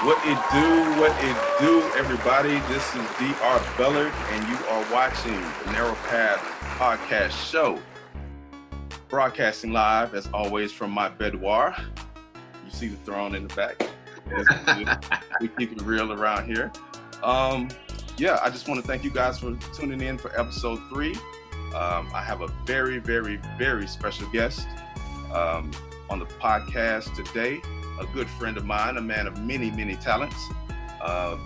What it do, everybody. This is Dr. Bellard, and you are watching the Narrow Path Podcast Show. Broadcasting live, as always, from my boudoir. You see the throne in the back. We keep it real around here. I just want to thank you guys for tuning in for episode 3. I have a very, very, very special guest on the podcast today. A good friend of mine, a man of many, many talents. Let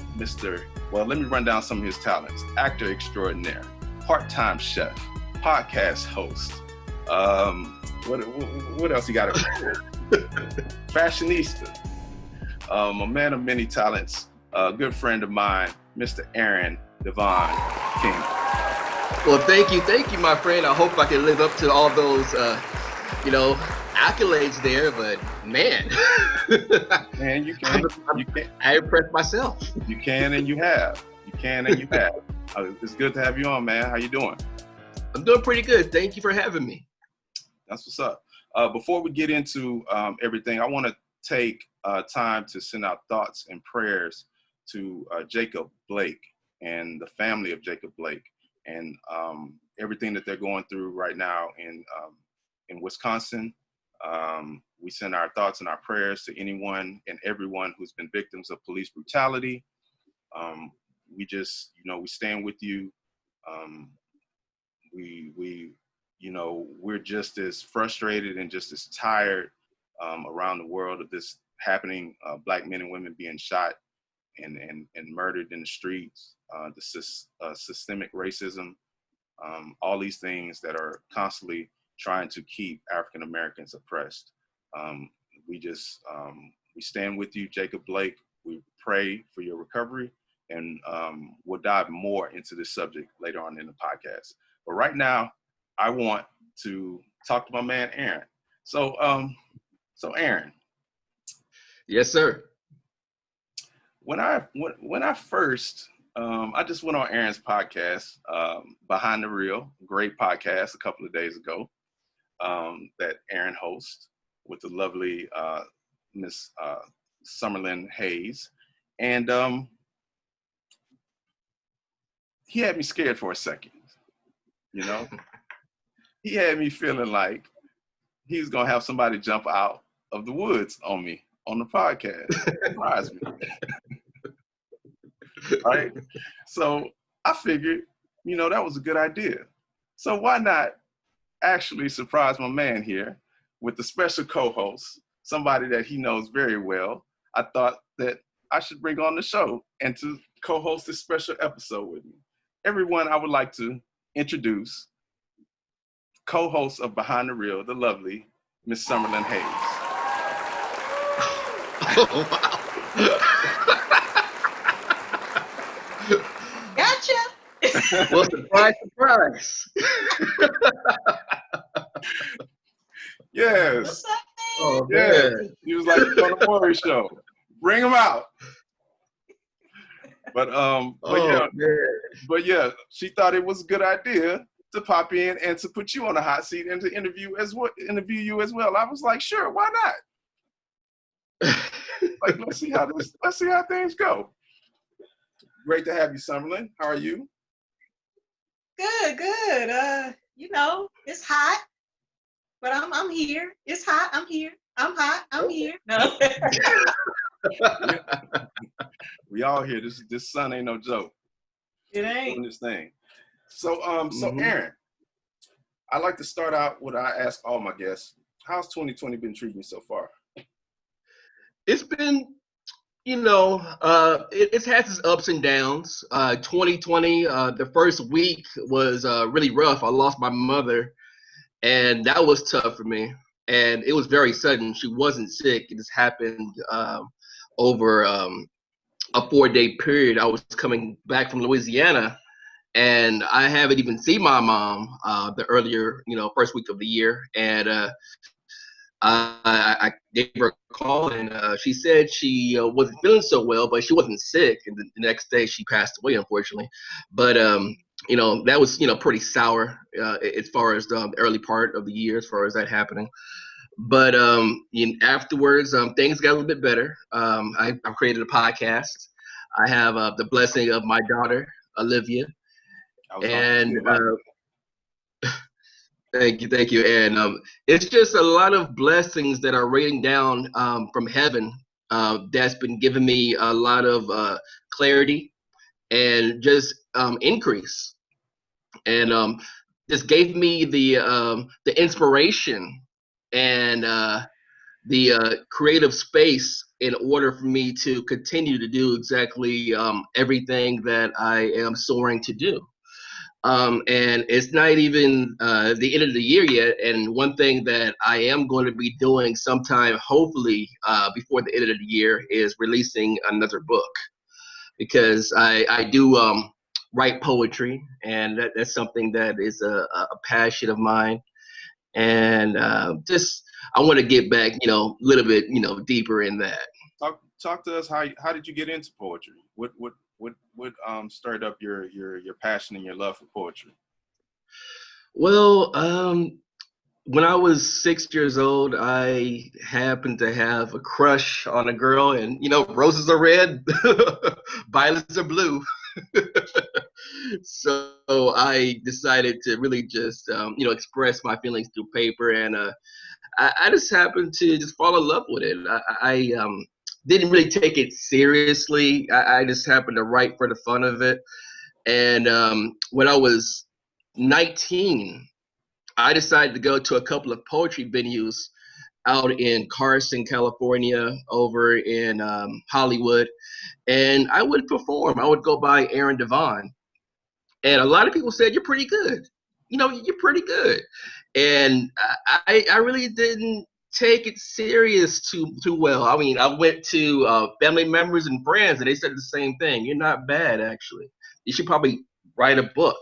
me run down some of his talents. Actor extraordinaire, part-time chef, podcast host. What else you got? Fashionista. A man of many talents. A good friend of mine, Mr. Devon King. Well, thank you, my friend. I hope I can live up to all those, accolades there, but man, you can. I impressed myself. You can and you have. It's good to have you on, man. How you doing? I'm doing pretty good. Thank you for having me. That's what's up. Before we get into everything, I want to take time to send out thoughts and prayers to Jacob Blake and the family of Jacob Blake and everything that they're going through right now in Wisconsin. We send our thoughts and our prayers to anyone and everyone who's been victims of police brutality. We stand with you. We're just as frustrated and just as tired around the world of this happening. Black men and women being shot and murdered in the streets. The systemic racism, all these things that are constantly trying to keep African Americans oppressed. We stand with you, Jacob Blake. We pray for your recovery, and we'll dive more into this subject later on in the podcast. But right now, I want to talk to my man Aaron. So Aaron. Yes, sir. When I first, I just went on Aaron's podcast, Behind the Real, great podcast a couple of days ago. That Aaron hosts with the lovely Miss Summerlin Hayes. And he had me scared for a second, He had me feeling like he's going to have somebody jump out of the woods on me on the podcast. Surprise me. Right? So I figured, that was a good idea. So why not actually surprise my man here with a special co-host, somebody that he knows very well. I thought that I should bring on the show and to co-host this special episode with me. Everyone, I would like to introduce co-host of Behind the Real, the lovely Miss Summerlin Hayes. Oh, wow. Gotcha. Well, surprise. Yes. What's up, man? Oh, Yeah. man. He was like on the Maury show. Bring him out. But she thought it was a good idea to pop in and to put you on the hot seat and to interview you as well. I was like, sure, why not? Let's see how things go. Great to have you, Summerlin. How are you? Good. It's hot, but I'm here. It's hot. I'm here. I'm hot. I'm here. No. We all here. This sun ain't no joke. It ain't. Doing this thing. So Aaron, I like to start out what I ask all my guests. How's 2020 been treating you so far? It's been, it's had its ups and downs. 2020, the first week was really rough. I lost my mother, and that was tough for me. And it was very sudden. She wasn't sick. It just happened over a 4-day period. I was coming back from Louisiana, and I haven't even seen my mom the earlier, first week of the year. And I gave her a call, and she said she wasn't feeling so well, but she wasn't sick. And the next day she passed away, unfortunately. But that was pretty sour as far as the early part of the year, as far as that happening. But afterwards, things got a little bit better. I created a podcast. I have the blessing of my daughter, Olivia. I was going to ask And you about thank you. And it's just a lot of blessings that are raining down from heaven that's been giving me a lot of clarity and just increase. And this gave me the inspiration and the creative space in order for me to continue to do exactly everything that I am soaring to do. And it's not even the end of the year yet. And one thing that I am going to be doing sometime, hopefully before the end of the year, is releasing another book, because I do write poetry, and that's something that is a passion of mine. And just I want to get back, a little bit, deeper in that. talk to us. How did you get into poetry? What stirred up your passion and your love for poetry? Well, when I was 6 years old, I happened to have a crush on a girl, and roses are red, violets are blue. So I decided to really just, express my feelings through paper, and I just happened to just fall in love with it. I didn't really take it seriously. I just happened to write for the fun of it. And when I was 19, I decided to go to a couple of poetry venues out in Carson, California, over in Hollywood, and I would perform. I would go by Aaron Devon, and a lot of people said, "You're pretty good. You're pretty good." And I really didn't take it serious too well. I mean, I went to family members and friends, and they said the same thing. "You're not bad, actually. You should probably write a book."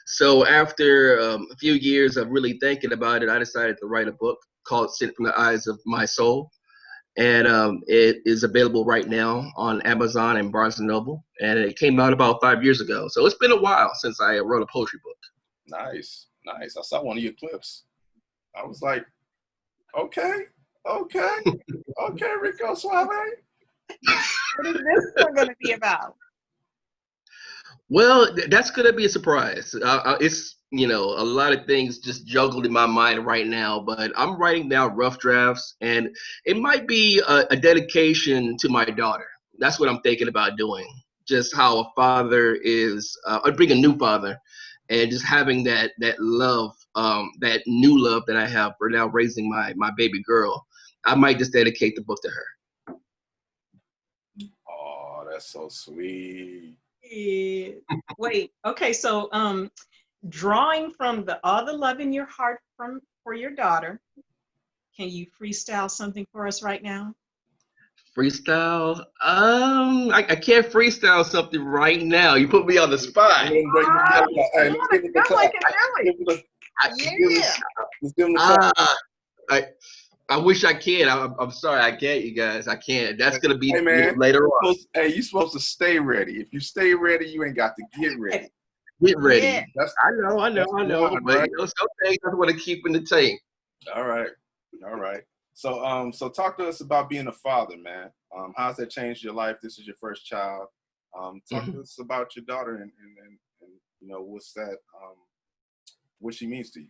So after a few years of really thinking about it, I decided to write a book called "Sent from the Eyes of My Soul." And it is available right now on Amazon and Barnes & Noble. And it came out about 5 years ago. So it's been a while since I wrote a poetry book. Nice. I saw one of your clips. I was like, okay, Rico Suave. What is this one going to be about? Well, that's going to be a surprise. It's, a lot of things just juggled in my mind right now, but I'm writing down rough drafts, and it might be a dedication to my daughter. That's what I'm thinking about doing. Just how a father is, being a new father, and just having that love, that new love that I have for now raising my baby girl. I might just dedicate the book to her. Oh, that's so sweet. Yeah. Wait. Okay. So, drawing from all the love in your heart for your daughter, can you freestyle something for us right now? Freestyle? I can't freestyle something right now. You put me on the spot. I wish I could. I'm sorry, I can't, you guys. I can't. That's gonna be later on. You're supposed to stay ready. If you stay ready, you ain't got to get ready. Get ready. Yeah. I know. But right? some things I want to keep in the tank. All right. So talk to us about being a father, man. How's that changed your life? This is your first child. Talk to us about your daughter and what's that? What she means to you.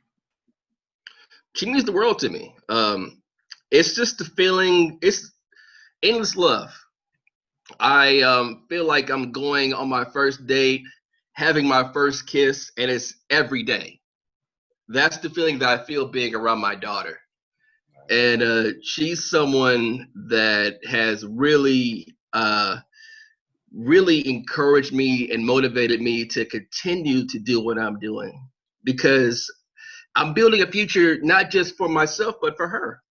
She means the world to me. It's just the feeling. It's endless love. I feel like I'm going on my first date, having my first kiss, and it's every day. That's the feeling that I feel being around my daughter. And she's someone that has really encouraged me and motivated me to continue to do what I'm doing, because I'm building a future not just for myself but for her.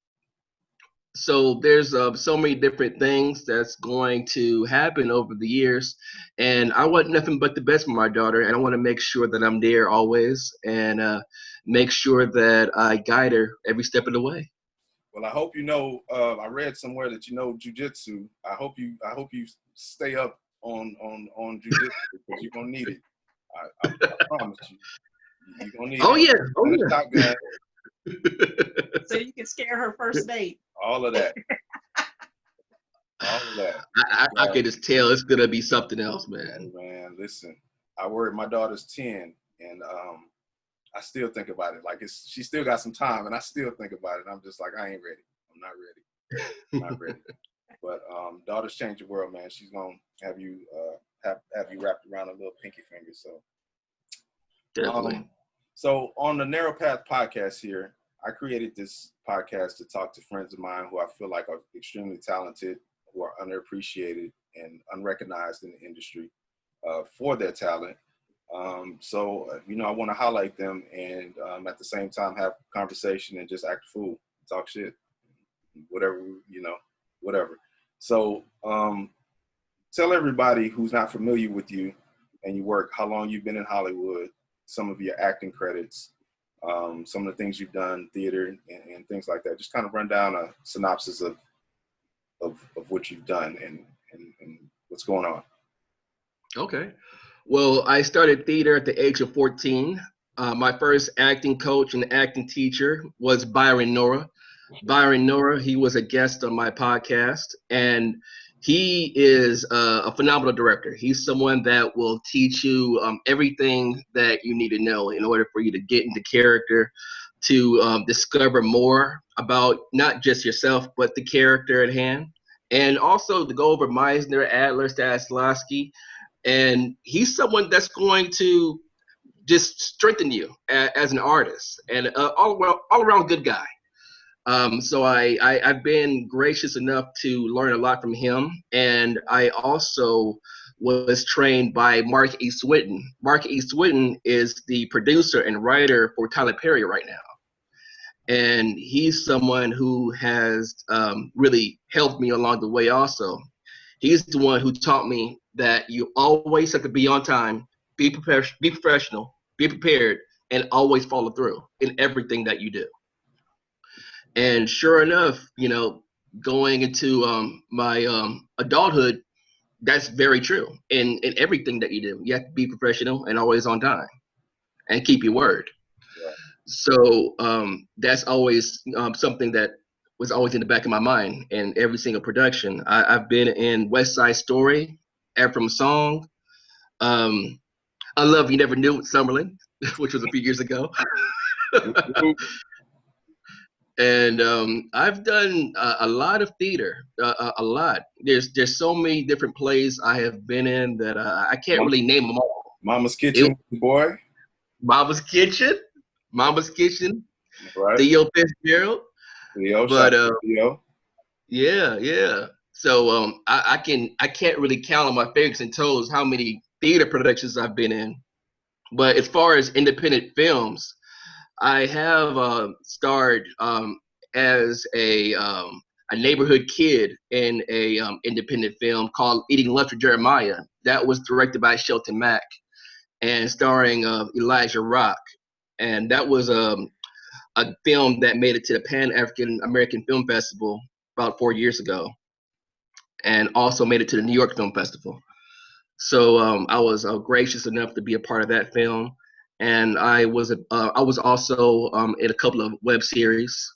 So there's so many different things that's going to happen over the years, and I want nothing but the best for my daughter, and I want to make sure that I'm there always, and make sure that I guide her every step of the way. Well, I hope I read somewhere that jujitsu. I hope you stay up on jujitsu, because you're gonna need it. I promise you, you're gonna need it. Yeah. Shotgun. So you can could scare her first date. All of that. All of that. I can just tell it's gonna be something else, man. Man, listen, I worry. My daughter's 10, and I still think about it. Like she still got some time, and I still think about it. I'm just like, I ain't ready. I'm not ready. I'm not ready. But daughters change the world, man. She's gonna have you have you wrapped around a little pinky finger. So Definitely. So on the Narrow Path podcast here, I created this podcast to talk to friends of mine who I feel like are extremely talented, who are underappreciated and unrecognized in the industry for their talent. So I want to highlight them and at the same time have conversation and just act a fool, talk shit, whatever, whatever. So tell everybody who's not familiar with you and your work, how long you've been in Hollywood, some of your acting credits, some of the things you've done, theater and things like that. Just kind of run down a synopsis of what you've done and what's going on. Okay. Well, I started theater at the age of 14. My first acting coach and acting teacher was Byron Nora. Byron Nora, he was a guest on my podcast, and he is a phenomenal director. He's someone that will teach you everything that you need to know in order for you to get into character, to discover more about not just yourself, but the character at hand, and also to go over Meisner, Adler, Stanislavski. And he's someone that's going to just strengthen you as an artist, and all around good guy. So I've been gracious enough to learn a lot from him. And I also was trained by Mark E. Swinton. Mark E. Swinton is the producer and writer for Tyler Perry right now. And he's someone who has really helped me along the way also. He's the one who taught me that you always have to be on time, be professional, be prepared, and always follow through in everything that you do. And sure enough, going into my adulthood, that's very true. In everything that you do, you have to be professional and always on time and keep your word. Yeah. So that's always something that was always in the back of my mind in every single production. I've been in West Side Story, Ephraim Song, I Love You Never Knew with Summerlin, which was a few years ago. And I've done a lot of theater, a lot. There's so many different plays I have been in that I can't really name them all. Mama's Kitchen, boy. Mama's Kitchen, Right. Theo Fitzgerald. Theo, but Theo. Yeah. So I can't really count on my fingers and toes how many theater productions I've been in. But as far as independent films, I have starred as a neighborhood kid in a independent film called Eating Lunch with Jeremiah. That was directed by Shelton Mack and starring Elijah Rock. And that was a film that made it to the Pan-African American Film Festival about 4 years ago, and also made it to the New York Film Festival. So I was gracious enough to be a part of that film. And I was also in a couple of web series,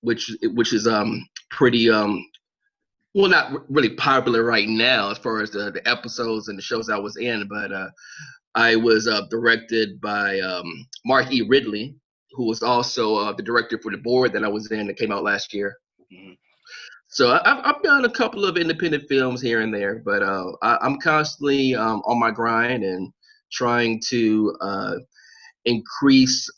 which is pretty well, not really popular right now as far as the episodes and the shows I was in, but I was directed by Mark E. Ridley, who was also the director for The Board that I was in that came out last year. Mm-hmm. So I've done a couple of independent films here and there, but I'm constantly on my grind and trying to increase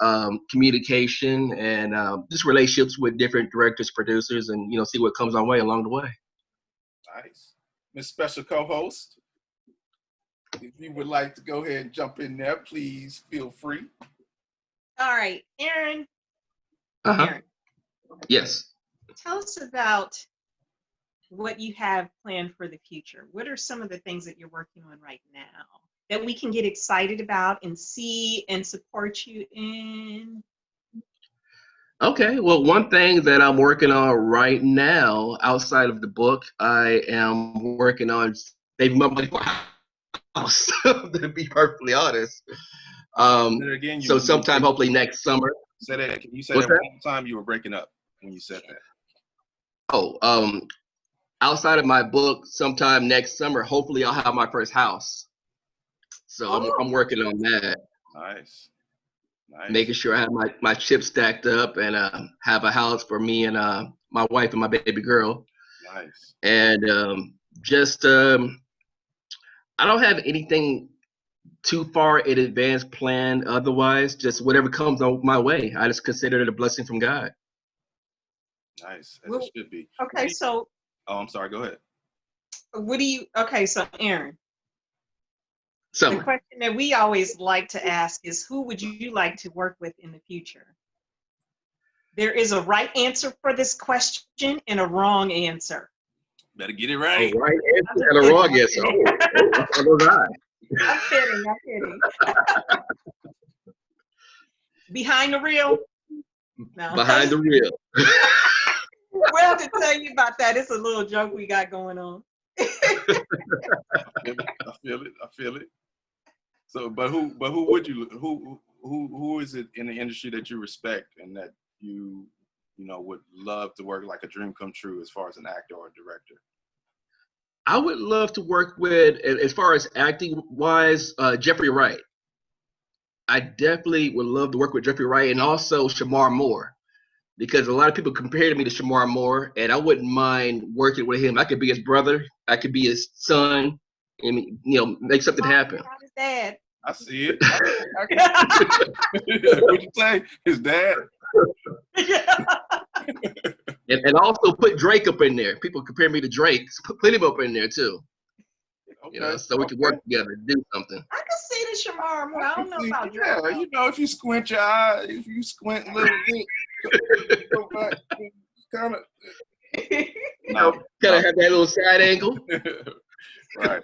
communication and just relationships with different directors, producers, and see what comes our way along the way. Nice. Miss Special Co-host, if you would like to go ahead and jump in there, please feel free. All right, Aaron. Aaron. Yes. Tell us about what you have planned for the future. What are some of the things that you're working on right now that we can get excited about and see and support you in? Okay, well, one thing that I'm working on right now outside of the book, I am working on saving my money for a house, to be perfectly honest. So sometime hopefully next summer. Say that. Can you say that one more time? You were breaking up. when you said that? Oh, outside of my book, sometime next summer, hopefully I'll have my first house. So I'm working on that. Nice. Making sure I have my chips stacked up and have a house for me and my wife and my baby girl. Nice. And I don't have anything too far in advance planned otherwise, just whatever comes on my way. I just consider it a blessing from God. Nice, as it should be. Okay, so. Oh, I'm sorry, go ahead. So Aaron, Summer. the question that we always like to ask is, who would you like to work with in the future? There is a right answer for this question and a wrong answer. Better get it right. A right answer and a wrong answer. I'm kidding. Behind the reel? No. Behind the reel. We'll have to tell you about that. It's a little joke we got going on. I feel it. So, but who would you, who is it in the industry that you respect and that you would love to work, like a dream come true as far as an actor or a director? I would love to work with, as far as acting wise, Jeffrey Wright. I definitely would love to work with Jeffrey Wright, and also Shamar Moore, because a lot of people compare me to Shamar Moore, and I wouldn't mind working with him. I could be his brother, I could be his son, and make something happen. Not his dad. I see it. What'd you say? His dad? And also put Drake up in there. People compare me to Drake. So put him up in there too. Okay. So we can work together and do something. I can see the Shamar Moore. I don't know about Drake. Yeah, if you squint your eye, if you squint a little bit, go back, kind of. Kind of have that little side angle. Right.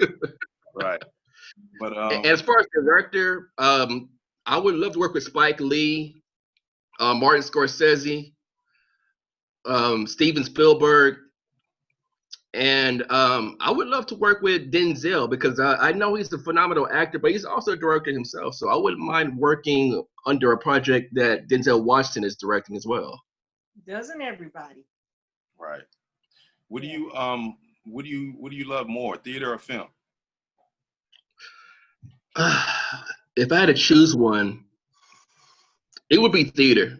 But and as far as director, I would love to work with Spike Lee, Martin Scorsese, Steven Spielberg, and I would love to work with Denzel, because I know he's a phenomenal actor, but he's also a director himself. So I wouldn't mind working under a project that Denzel Washington is directing as well. Doesn't everybody? Right. What do you love more, theater or film? If I had to choose one, it would be theater.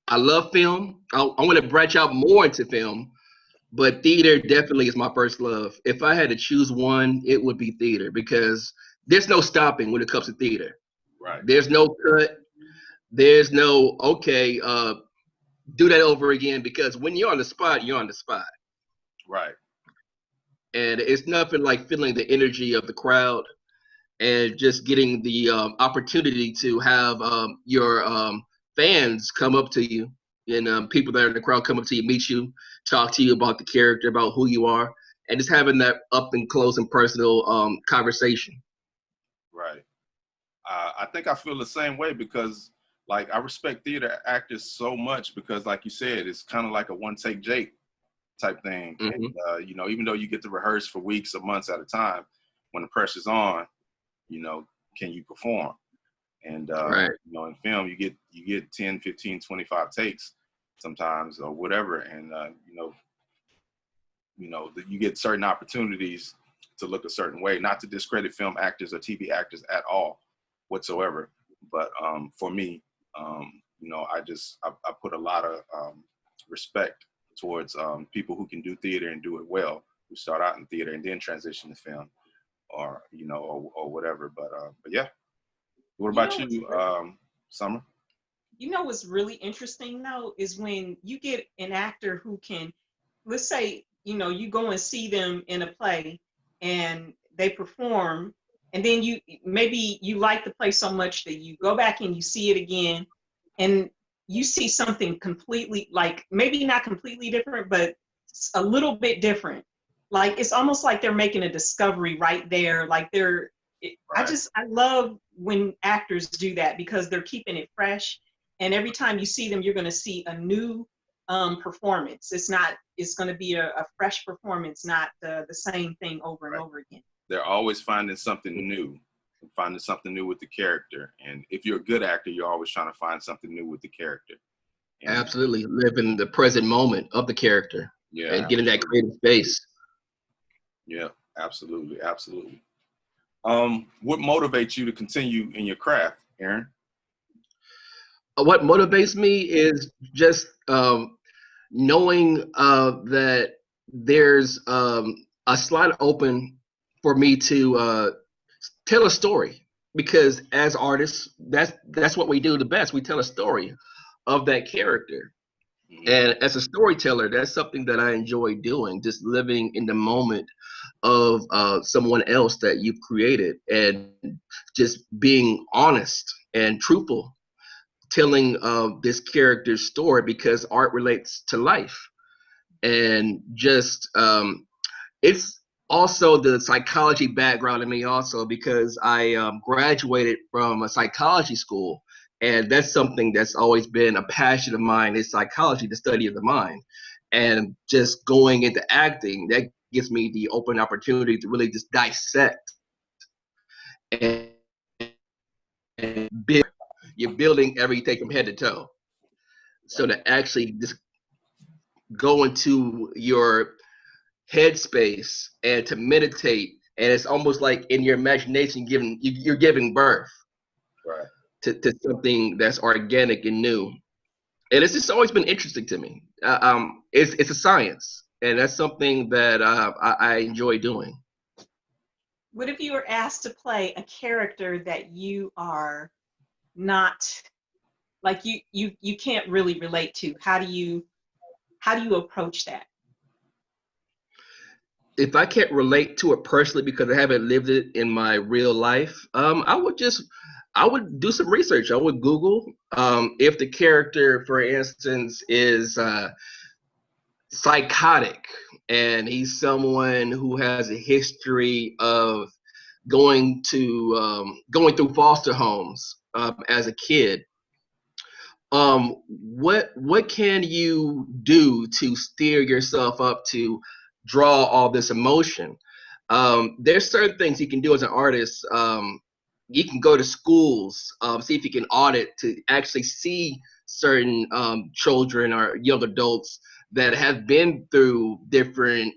I love film. I want to branch out more into film, but theater definitely is my first love. If I had to choose one, it would be theater, because there's no stopping when it comes to theater. Right. There's no cut. There's no, okay, do that over again, because when you're on the spot, you're on the spot. Right. And it's nothing like feeling the energy of the crowd and just getting the opportunity to have your fans come up to you, and people that are in the crowd come up to you, meet you, talk to you about the character, about who you are, and just having that up and close and personal conversation. Right. I think I feel the same way, because like I respect theater actors so much, because like you said, it's kind of like a one-take Jake type thing. Mm-hmm. And even though you get to rehearse for weeks or months at a time, when the pressure's on, can you perform? And right. In film you get 10, 15, 25 takes sometimes, or whatever, and you get certain opportunities to look a certain way, not to discredit film actors or TV actors at all whatsoever, but for me, I put a lot of respect towards people who can do theater and do it well, who start out in theater and then transition to film, or or whatever. But yeah. What about you, Summer? What's really interesting though is when you get an actor who can, let's say, you go and see them in a play and they perform, and then you like the play so much that you go back and you see it again, and you see something completely, like maybe not completely different, but a little bit different. Like it's almost like they're making a discovery right there. Like right. I love when actors do that, because they're keeping it fresh. And every time you see them, you're going to see a new performance. It's going to be a fresh performance, not the same thing over and over again. They're always finding something new with the character. And if you're a good actor, you're always trying to find something new with the character. Absolutely. Live in the present moment of the character and get in that creative space. Yeah, absolutely. Absolutely. What motivates you to continue in your craft, Aaron? What motivates me is just knowing that there's a slot open for me to tell a story, because as artists, that's what we do the best. We tell a story of that character. And as a storyteller, that's something that I enjoy doing, just living in the moment of someone else that you've created, and just being honest and truthful, telling this character's story, because art relates to life. And just it's also the psychology background in me also, because I graduated from a psychology school, and that's something that's always been a passion of mine, is psychology, the study of the mind. And just going into acting, that gives me the open opportunity to really just dissect and build. You're building everything from head to toe. So to actually just go into your headspace and to meditate, and it's almost like in your imagination you're giving birth to something that's organic and new. And it's just always been interesting to me. It's a science, and that's something that I enjoy doing. What if you were asked to play a character that you are not, like you can't really relate to? How do you approach that? If I can't relate to it personally because I haven't lived it in my real life, I would do some research. I would Google if the character, for instance, is psychotic, and he's someone who has a history of going through foster homes as a kid. What can you do to steer yourself up to draw all this emotion? There's certain things you can do as an artist. You can go to schools, see if you can audit to actually see certain children or young adults that have been through different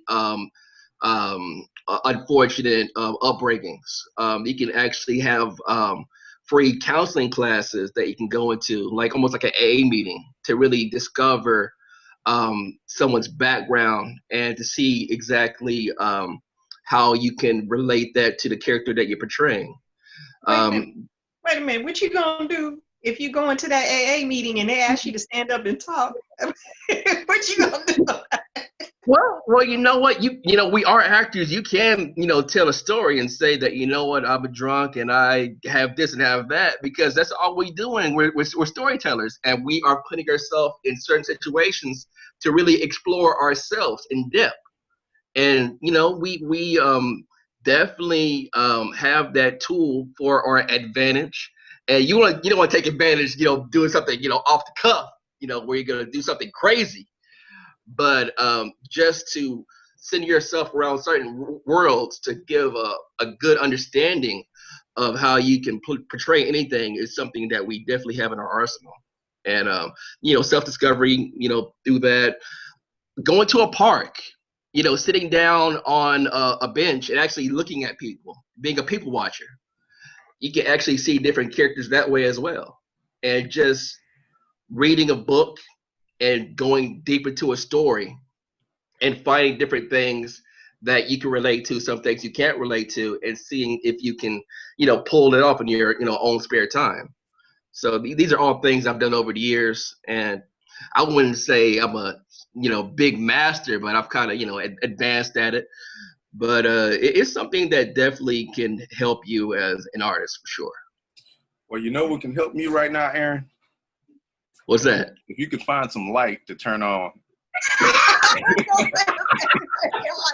unfortunate upbringings. You can actually have free counseling classes that you can go into, like almost like an AA meeting, to really discover someone's background and to see exactly how you can relate that to the character that you're portraying. Wait a minute. What you gonna do if you go into that AA meeting and they ask you to stand up and talk? What you gonna do? Well, you know what? You know, we are actors. You can, tell a story and say that, you know what, I'm a drunk and I have this and have that, because that's all we're doing. We're storytellers, and we are putting ourselves in certain situations to really explore ourselves in depth. And we definitely have that tool for our advantage. And you don't want to take advantage, doing something, off the cuff, where you're gonna do something crazy. But just to send yourself around certain worlds to give a good understanding of how you can portray anything is something that we definitely have in our arsenal. And self-discovery, through that, going to a park, sitting down on a bench and actually looking at people, being a people watcher, you can actually see different characters that way as well. And just reading a book and going deep into a story and finding different things that you can relate to, some things you can't relate to, and seeing if you can, pull it off in your, own spare time. So these are all things I've done over the years, and I wouldn't say I'm a, big master, but I've kind of, advanced at it. But it's something that definitely can help you as an artist, for sure. Well, what can help me right now, Aaron? What's that? If you could find some light to turn on.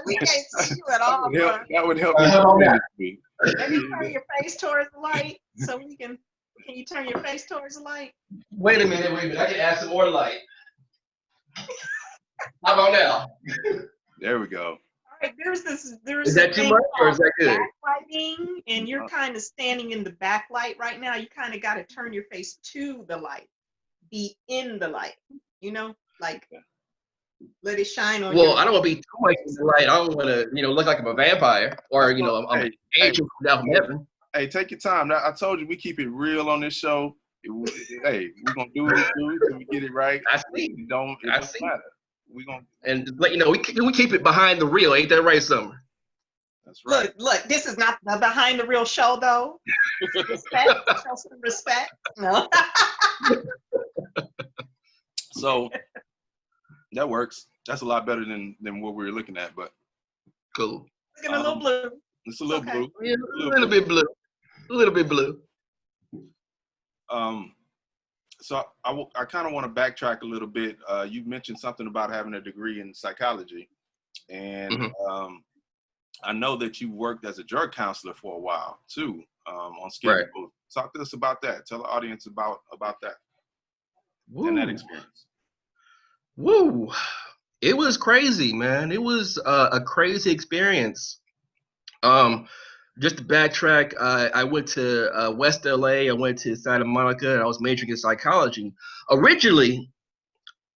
We can't see you at all. That would help me. Maybe turn your face towards the light so we can. Can you turn your face towards the light? Wait a minute. I can add some more light. How about now? There we go. All right. There's is that too much or is that good? Backlighting, and you're kind of standing in the backlight right now. You kind of got to turn your face to the light. be in the light, you know, like let it shine on Well, your. I don't want to be too much in the light. I don't want to, look like I'm a vampire or, That's what, I'm an hey, angel down from heaven. hey, take your time. I told you we keep it real on this show. Hey, we're gonna do what we do till we get it right. I see. It don't matter. We gonna And we keep it behind the reel. Ain't that right, Summer? That's right. Look, this is not the behind the real show though. Respect, show some respect. No. So that works. That's a lot better than what we were looking at, but Cool. Looking a little blue. it's a little Okay. blue. Yeah, a little bit blue. A little bit blue. So I kind of want to backtrack a little bit. You mentioned something about having a degree in psychology, and I know that you worked as a drug counselor for a while too, on schedule. Right. Talk to us about that. Tell the audience about that Woo. and that experience. Woo. It was crazy, man. It was a crazy experience. Just to backtrack, I went to West LA. I went to Santa Monica, and I was majoring in psychology. Originally,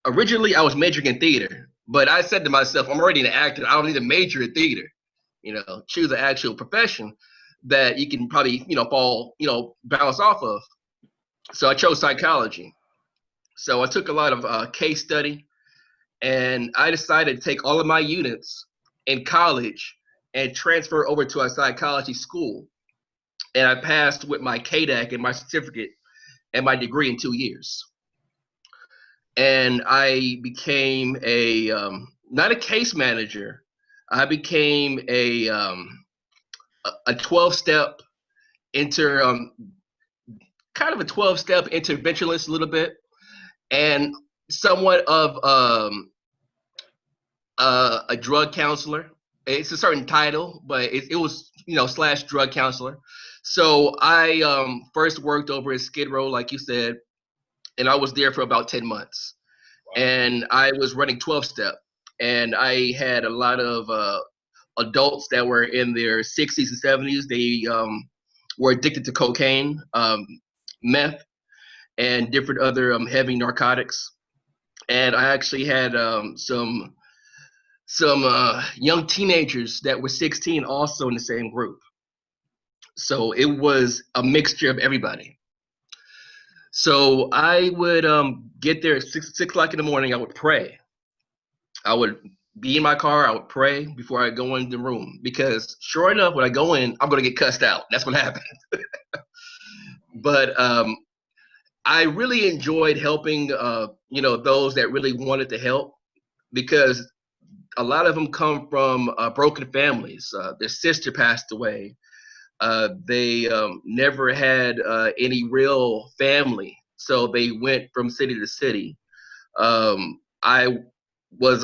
I was majoring in theater, but I said to myself, I'm already an actor. I don't need to major in theater. Choose an actual profession that you can probably, bounce off of. So I chose psychology. So I took a lot of case study, and I decided to take all of my units in college and transfer over to a psychology school. And I passed with my KDAC and my certificate and my degree in 2 years. And I became not a case manager. I became a 12-step kind of a 12-step interventionist a little bit, and somewhat of a drug counselor. It's a certain title, but it was, / drug counselor. So I first worked over at Skid Row, like you said, and I was there for about 10 months. Wow. And I was running 12-step, and I had a lot of adults that were in their 60s and 70s. They were addicted to cocaine, meth, and different other heavy narcotics. And I actually had some young teenagers that were 16 also in the same group. So it was a mixture of everybody. So I would get there at 6 o'clock in the morning. I would pray. I would be in my car. I would pray before I go in the room, because sure enough, when I go in, I'm going to get cussed out. That's what happened. But I really enjoyed helping, those that really wanted to help, because a lot of them come from broken families. Their sister passed away. They never had any real family, so they went from city to city. I was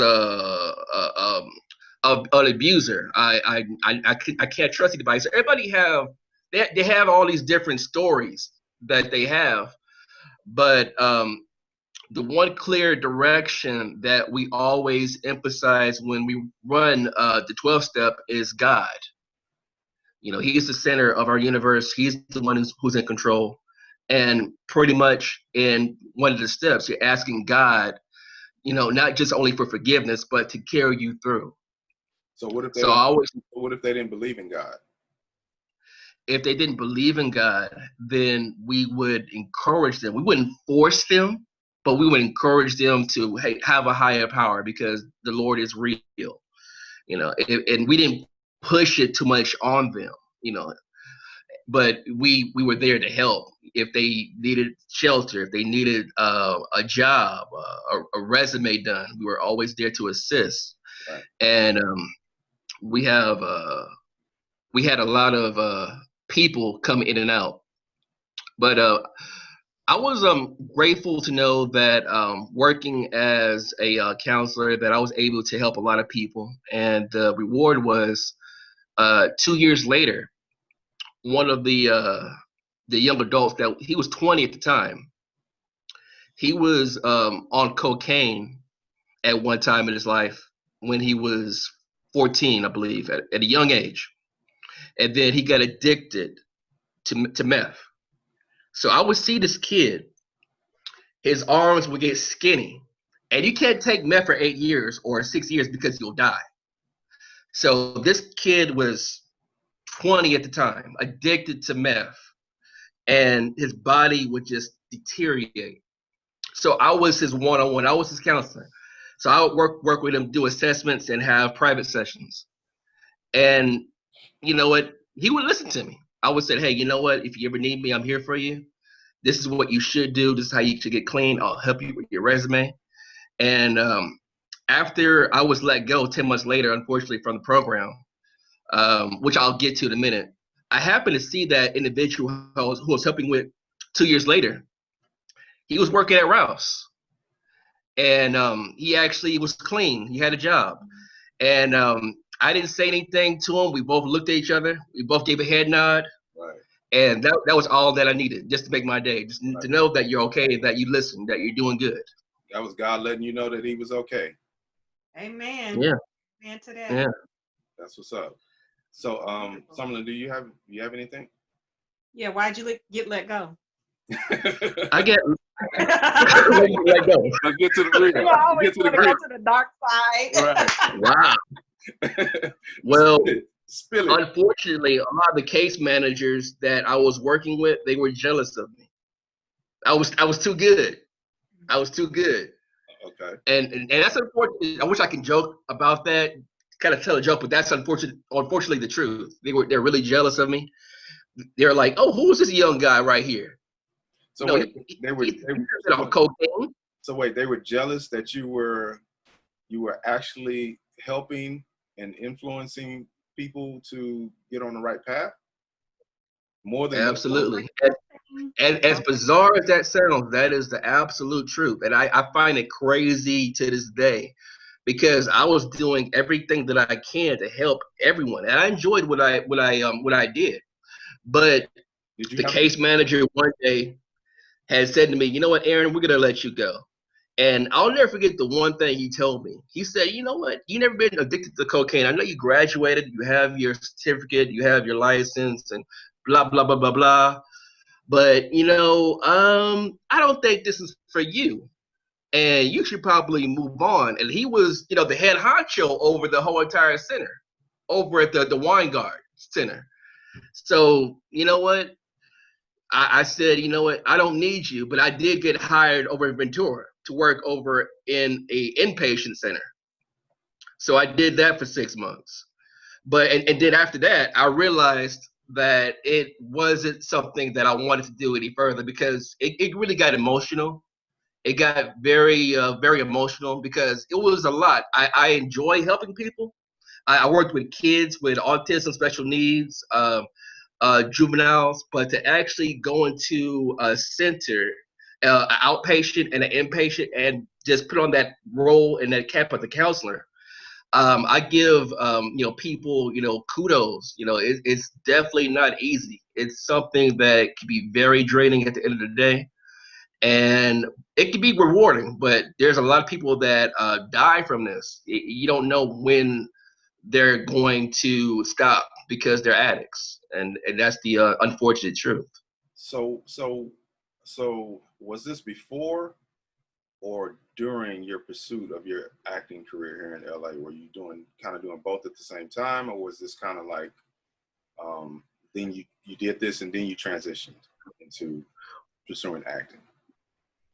an abuser. I can't trust anybody. So everybody they have all these different stories that they have, but the one clear direction that we always emphasize when we run the 12-step is God. He is the center of our universe. He's the one who's in control. And pretty much in one of the steps, you're asking God, not just only for forgiveness, but to carry you through. So what if they what if they didn't believe in God? If they didn't believe in God, then we would encourage them. We wouldn't force them, but we would encourage them to have a higher power, because the Lord is real. And we didn't push it too much on them, but we were there to help. If they needed shelter, if they needed a job, a resume done, we were always there to assist. Right. And we had a lot of people come in and out, but I was grateful to know that working as a counselor, that I was able to help a lot of people. And the reward was 2 years later, one of the young adults, that he was 20 at the time, he was on cocaine at one time in his life when he was 14, I believe, at a young age. And then he got addicted to meth. So I would see this kid, his arms would get skinny. And you can't take meth for 8 years or 6 years because you'll die. So this kid was 20 at the time, addicted to meth, and his body would just deteriorate. So I was his one-on-one. I was his counselor. So I would work with him, do assessments, and have private sessions. And you know what? He would listen to me. I would say, hey, you know what? If you ever need me, I'm here for you. This is what you should do. This is how you should get clean. I'll help you with your resume. And after I was let go 10 months later, unfortunately, from the program, which I'll get to in a minute, I happened to see that individual who I was helping with 2 years later. He was working at Rouse. And he actually was clean. He had a job. And I didn't say anything to him. We both looked at each other. We both gave a head nod. Right. And that was all that I needed, just to make my day, just to know that you're okay, that you listen, that you're doing good. That was God letting you know that he was okay. Amen. Yeah. Amen to that. Yeah. That's what's up. So, Summerlin, do you have anything? Yeah, why'd you get let go? I get let go. Let's get to the real. You always Get to the want to go real. to the dark side. Right. Wow. Well, Spill it. unfortunately, a lot of the case managers that I was working with, they were jealous of me. I was too good. I was too good. Okay. And that's unfortunate. I wish I could joke about that, kind of tell a joke, but that's unfortunately the truth. They're really jealous of me. They're like, oh, who is this young guy right here? So No, wait, they were cocaine. so wait, they were jealous that you were actually helping and influencing people to get on the right path? More than Absolutely. And as bizarre as that sounds, that is the absolute truth. And I find it crazy to this day because I was doing everything that I can to help everyone. And I enjoyed what I did. But the case manager one day had said to me, you know what, Aaron, we're going to let you go. And I'll never forget the one thing he told me. He said, you know what, you never been addicted to cocaine. I know you graduated, you have your certificate, you have your license and blah, blah, blah, blah, blah. But, I don't think this is for you. And you should probably move on. And he was, the head honcho over the whole entire center, over at the Weingart Center. So, you know what? I said, you know what? I don't need you, but I did get hired over in Ventura to work over in a inpatient center. So I did that for 6 months. But and then after that, I realized that it wasn't something that I wanted to do any further because it really got emotional. It got very, very emotional because it was a lot. I enjoy helping people. I worked with kids with autism, special needs, juveniles, but to actually go into a center, an outpatient and an inpatient, and just put on that role and that cap of the counselor, I give people kudos. It's definitely not easy. It's something that can be very draining at the end of the day, and it can be rewarding. But there's a lot of people that die from this. You don't know when they're going to stop because they're addicts, and that's the unfortunate truth. So was this before or during your pursuit of your acting career here in LA? Were you doing both at the same time, or was this kind of like then you did this and then you transitioned into pursuing acting?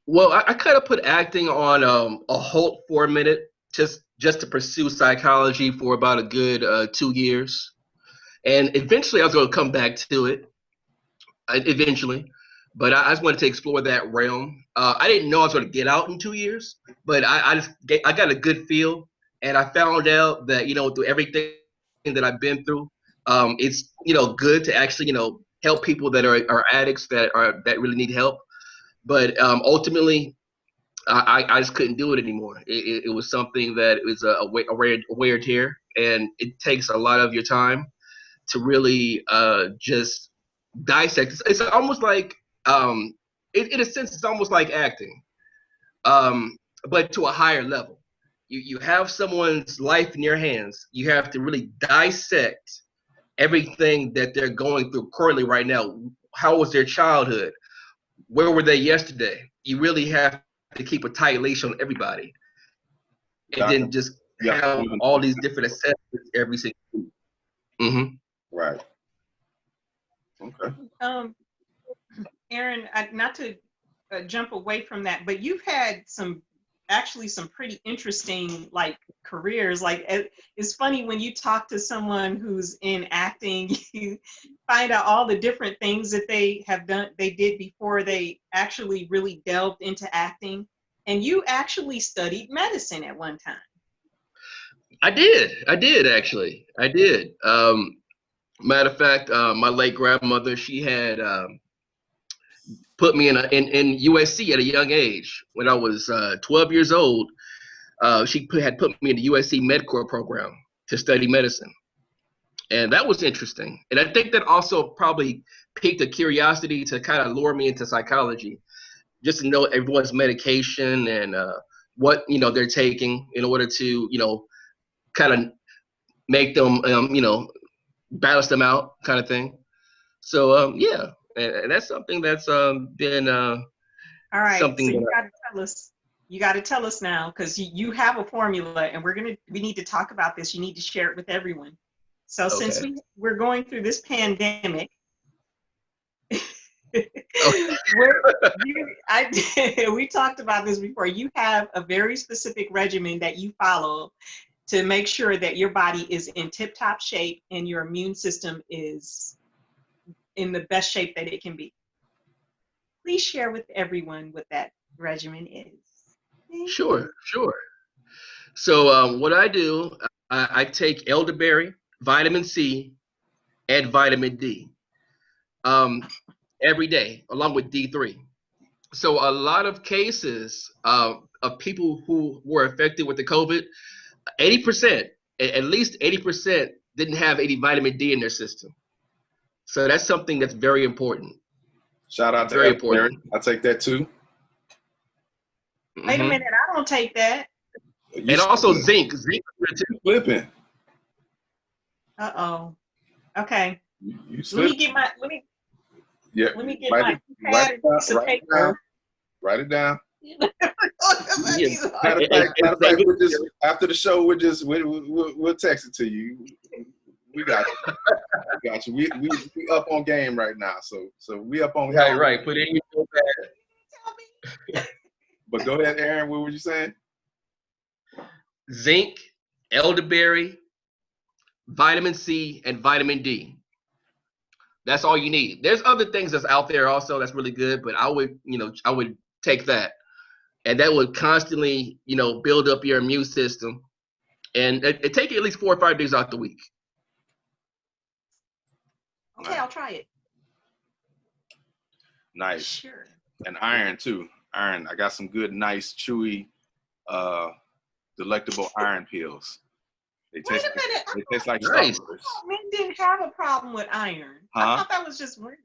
Well, I kind of put acting on a halt for a minute, just to pursue psychology for about a good 2 years. And eventually I was going to come back to it, but I just wanted to explore that realm. I didn't know I was going to get out in 2 years, but I got a good feel, and I found out that, through everything that I've been through, it's, good to actually, help people that are addicts that really need help. But ultimately, I just couldn't do it anymore. It was something that was a wear and tear, and it takes a lot of your time to really just dissect. It's almost like, in a sense, it's almost like acting, but to a higher level. You have someone's life in your hands. You have to really dissect everything that they're going through currently right now. How was their childhood? where were they yesterday? You really have to keep a tight leash on everybody, and then just have all these different assessments every single week. Mm-hmm. Right. Okay. Aaron, not to jump away from that, but you've had actually some pretty interesting like careers. Like it's funny when you talk to someone who's in acting, you find out all the different things that they did before they actually really delved into acting. And you actually studied medicine at one time. I did actually. I did. Matter of fact, my late grandmother, she had put me in USC at a young age. When I was 12 years old, she had put me in the USC MedCorps program to study medicine. And that was interesting. And I think that also probably piqued a curiosity to kind of lure me into psychology, just to know everyone's medication and what, they're taking in order to, kind of make them, balance them out kind of thing. So, yeah. And that's something that's been all right. Something so you got to tell us now, because you have a formula, and we need to talk about this. You need to share it with everyone. So okay. Since we're going through this pandemic, we talked about this before. You have a very specific regimen that you follow to make sure that your body is in tip-top shape and your immune system is in the best shape that it can be. Please share with everyone what that regimen is. Sure. So what I do, I take elderberry, vitamin C, and vitamin D every day, along with D3. So a lot of cases of people who were affected with the COVID, 80%, at least 80%, didn't have any vitamin D in their system. So that's something that's very important. Shout out to very important. I take that too. Wait a minute, I don't take that. And also zinc. Zinc is too. Flipping. Uh-oh. Okay. You let me get my pad and piece of paper. Write it down. Matter of fact, after the show, we'll text it to you. We got you. We up on game right now. So we up on game. Right. Put it in your pad. But go ahead, Aaron. What were you saying? Zinc, elderberry, vitamin C, and vitamin D. That's all you need. There's other things that's out there also that's really good, but I would take that. And that would constantly, build up your immune system. And it take at least 4 or 5 days out the week. Okay, I'll try it. Nice. Sure. And iron too. Iron. I got some good, nice, chewy, delectable iron pills. They taste like nice. Men didn't have a problem with iron. I thought that was just weird.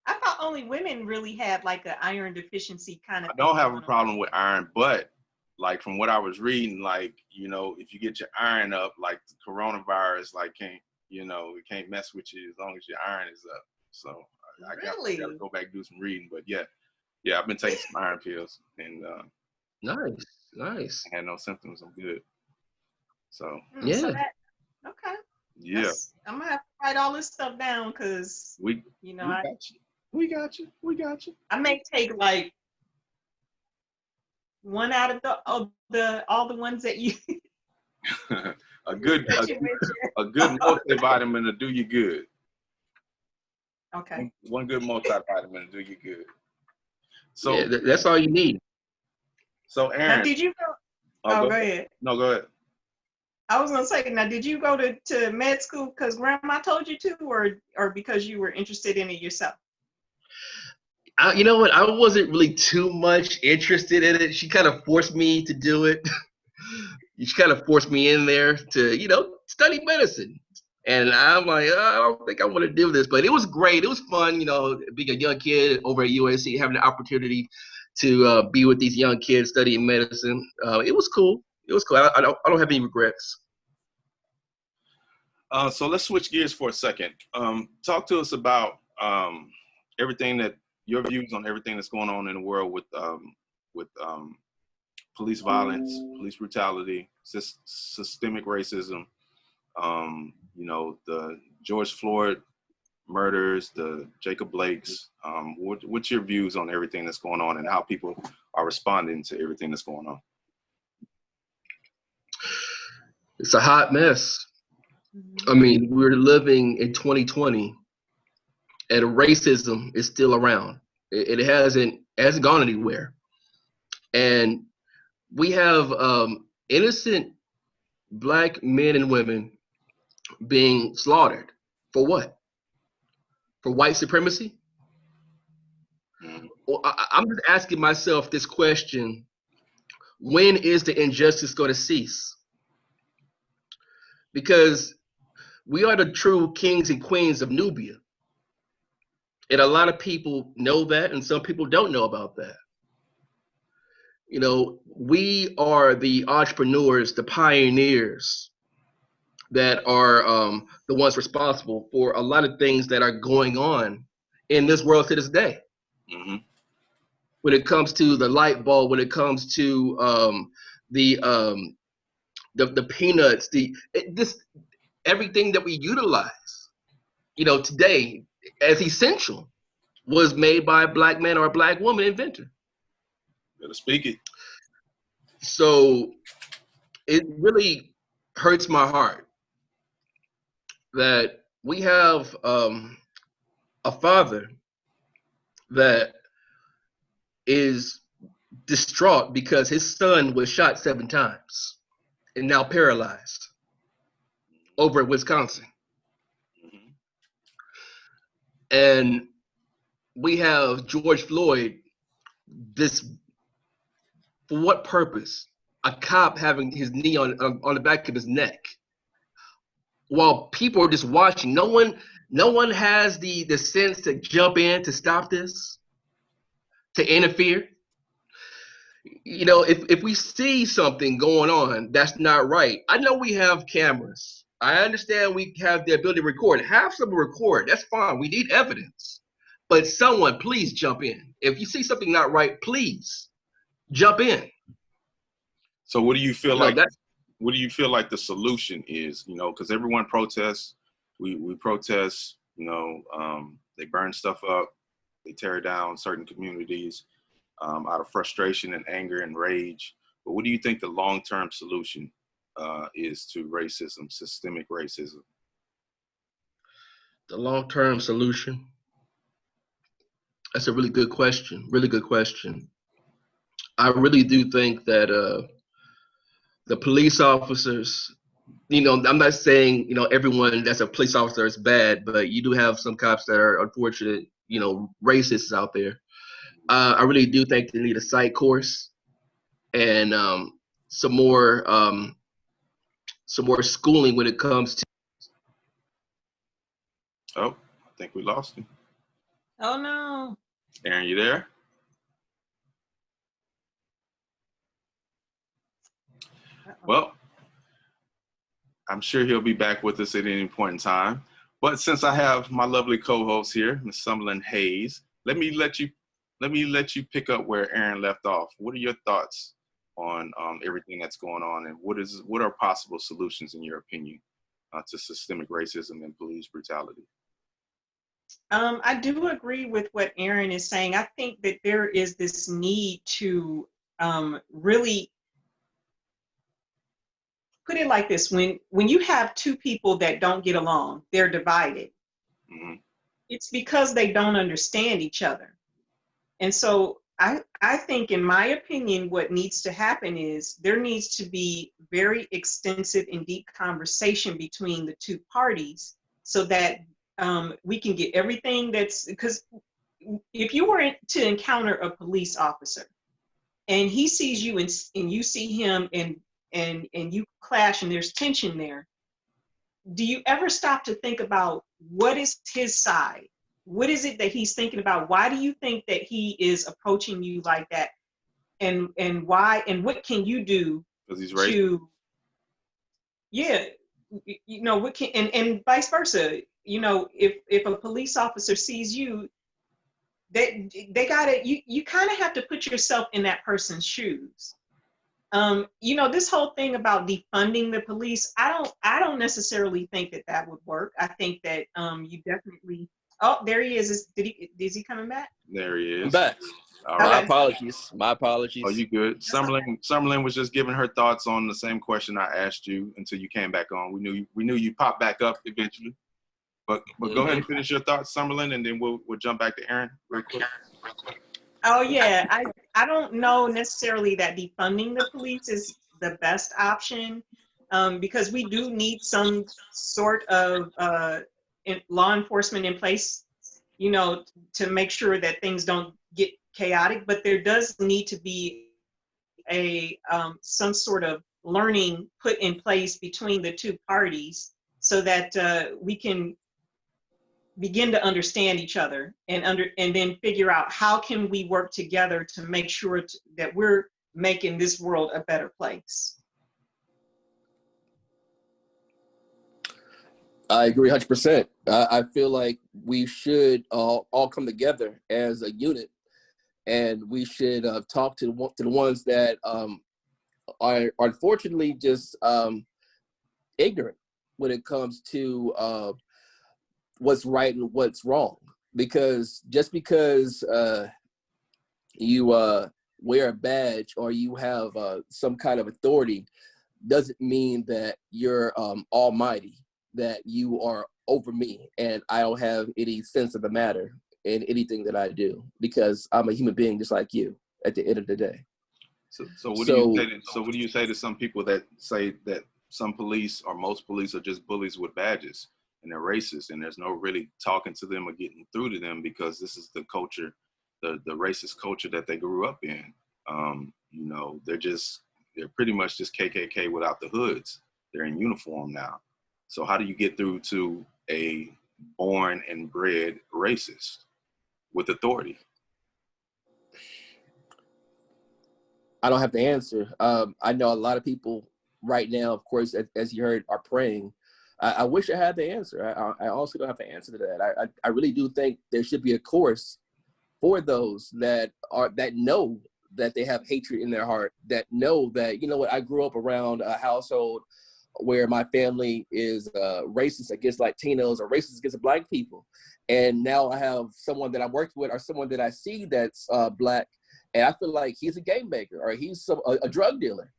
I thought only women really had like an iron deficiency kind of thing. I don't have a problem with iron, but like from what I was reading, like, if you get your iron up, like the coronavirus, like it can't mess with you as long as your iron is up. So I gotta go back and do some reading. But yeah, I've been taking some iron pills and nice. I had no symptoms. I'm good. So yeah. So okay. Yeah. I'm gonna have to write all this stuff down because we got you. I may take like one out of all the ones that you a good multivitamin to do you good. Okay. One good multivitamin to do you good. So yeah, that's all you need. So Aaron, now, did you go? Go ahead. No, go ahead. I was gonna say, now, did you go to med school because grandma told you to, or because you were interested in it yourself? You know what? I wasn't really too much interested in it. She kind of forced me to do it. She kind of forced me in there to, study medicine. And I'm like, I don't think I want to do this. But it was great. It was fun, being a young kid over at USC, having the opportunity to be with these young kids studying medicine. It was cool. I don't have any regrets. So let's switch gears for a second. Talk to us about everything that your views on everything that's going on in the world with police violence, police brutality, systemic racism, you know, the George Floyd murders, the Jacob Blakes. What's your views on everything that's going on and how people are responding to everything that's going on? It's a hot mess. I mean, we're living in 2020 and racism is still around. It hasn't gone anywhere. And we have innocent Black men and women being slaughtered. For what? For white supremacy? Well, I'm just asking myself this question: when is the injustice going to cease? Because we are the true kings and queens of Nubia. And a lot of people know that, and some people don't know about that. You know, we are the entrepreneurs, the pioneers that are the ones responsible for a lot of things that are going on in this world to this day. Mm-hmm. When it comes to the light bulb, when it comes to the peanuts, everything that we utilize, you know, today as essential was made by a Black man or a Black woman inventor. Better speak it. So it really hurts my heart that we have a father that is distraught because his son was shot 7 times and now paralyzed over in Wisconsin. Mm-hmm. And we have George Floyd, this, for what purpose? A cop having his knee on the back of his neck while people are just watching. No one has the sense to jump in to stop this, to interfere. You know, if we see something going on that's not right, I know we have cameras. I understand we have the ability to record. Have someone record. That's fine. We need evidence. But someone, please jump in. If you see something not right, please jump in. So what do you feel like? What do you feel like the solution is? You know, because everyone protests. We protest. You know, they burn stuff up. They tear down certain communities out of frustration and anger and rage. But what do you think the long-term solution is to racism, systemic racism? The long-term solution? That's a really good question. Really good question. I really do think that the police officers, you know, I'm not saying, you know, everyone that's a police officer is bad, but you do have some cops that are unfortunate, you know, racists out there. I really do think they need a psych course and some more schooling when it comes to. Oh, I think we lost him. Oh no. Aaron, you there? Well, I'm sure he'll be back with us at any point in time. But since I have my lovely co-host here, Ms. Summerlin Hayes, let me let you pick up where Aaron left off. What are your thoughts on everything that's going on, and what are possible solutions, in your opinion, to systemic racism and police brutality? I do agree with what Aaron is saying. I think that there is this need to really put it like this: when you have two people that don't get along, they're divided. Mm-hmm. It's because they don't understand each other. And so I think, in my opinion, what needs to happen is there needs to be very extensive and deep conversation between the two parties so that we can get everything that's, because if you were to encounter a police officer and he sees you and you see him and you clash and there's tension there, do you ever stop to think about what is his side? What is it that he's thinking about? Why do you think that he is approaching you like that? And why, and what can you do to, yeah, you know, what can, and vice versa. You know, if a police officer sees you, they gotta, you kind of have to put yourself in that person's shoes. You know, this whole thing about defunding the police, I don't necessarily think that that would work. I think that you definitely. Oh, there he is. Is he coming back? There he is. I'm back. All My right. apologies. My apologies. Oh, you good? Summerlin was just giving her thoughts on the same question I asked you until you came back on. We knew you popped back up eventually. But go ahead and finish your thoughts, Summerlin, and then we'll jump back to Aaron real quick. Oh yeah, I don't know necessarily that defunding the police is the best option, because we do need some sort of law enforcement in place, you know, to make sure that things don't get chaotic. But there does need to be a some sort of learning put in place between the two parties so that we can begin to understand each other and then figure out how can we work together to make sure that we're making this world a better place. I agree 100%. I feel like we should all come together as a unit, and we should talk to the ones that are unfortunately just ignorant when it comes to what's right and what's wrong. Because just because you wear a badge or you have some kind of authority doesn't mean that you're almighty, that you are over me and I don't have any sense of the matter in anything that I do, because I'm a human being just like you at the end of the day. So what do you say to some people that say that some police or most police are just bullies with badges and they're racist and there's no really talking to them or getting through to them because this is the culture, the racist culture that they grew up in? You know, they're pretty much just KKK without the hoods. They're in uniform now. So how do you get through to a born and bred racist with authority? I don't have the answer. I know a lot of people right now, of course, as you heard, are praying. I wish I had the answer. I also don't have the answer to that. I really do think there should be a course for those that know that they have hatred in their heart, that know that, you know what, I grew up around a household where my family is racist against Latinos or racist against Black people. And now I have someone that I worked with or someone that I see that's Black, and I feel like he's a game maker or he's a drug dealer.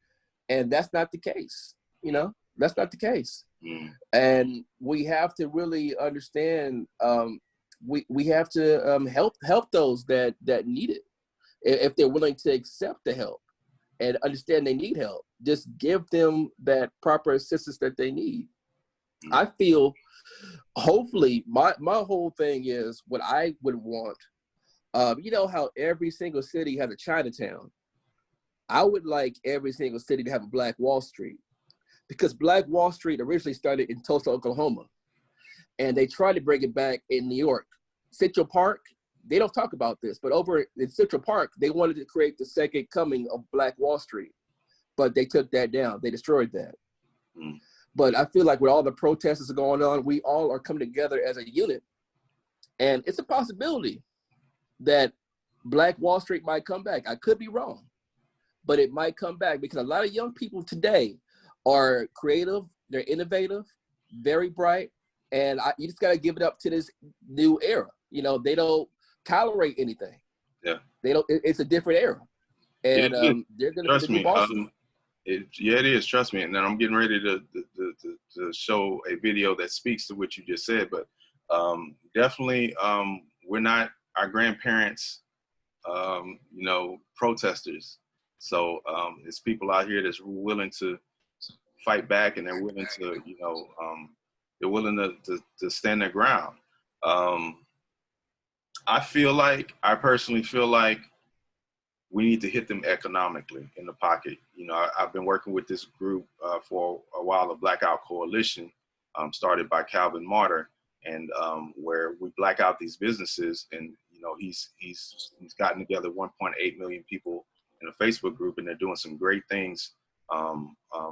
And that's not the case, you know? That's not the case. Mm. And we have to really understand, we have to help those that need it, if they're willing to accept the help and understand they need help. Just give them that proper assistance that they need. Mm. I feel, hopefully, my whole thing is what I would want. You know how every single city has a Chinatown? I would like every single city to have a Black Wall Street, because Black Wall Street originally started in Tulsa, Oklahoma, and they tried to bring it back in New York. Central Park, they don't talk about this, but over in Central Park, they wanted to create the second coming of Black Wall Street, but they took that down. They destroyed that. Mm. But I feel like with all the protests that's going on, we all are coming together as a unit, and it's a possibility that Black Wall Street might come back. I could be wrong, but it might come back because a lot of young people today are creative, they're innovative, very bright, and you just got to give it up to this new era. You know, they don't tolerate anything. Yeah. They don't. It's a different era, and they're going to be bosses. It is. Trust me. And then I'm getting ready to show a video that speaks to what you just said. But definitely, we're not our grandparents, you know, protesters. So it's people out here that's willing to fight back, and they're willing to, you know, they're willing to stand their ground. I personally feel like we need to hit them economically in the pocket. You know, I've been working with this group for a while, a Blackout Coalition, started by Calvin Martyr, and where we black out these businesses. And you know, he's gotten together 1.8 million people in a Facebook group, and they're doing some great things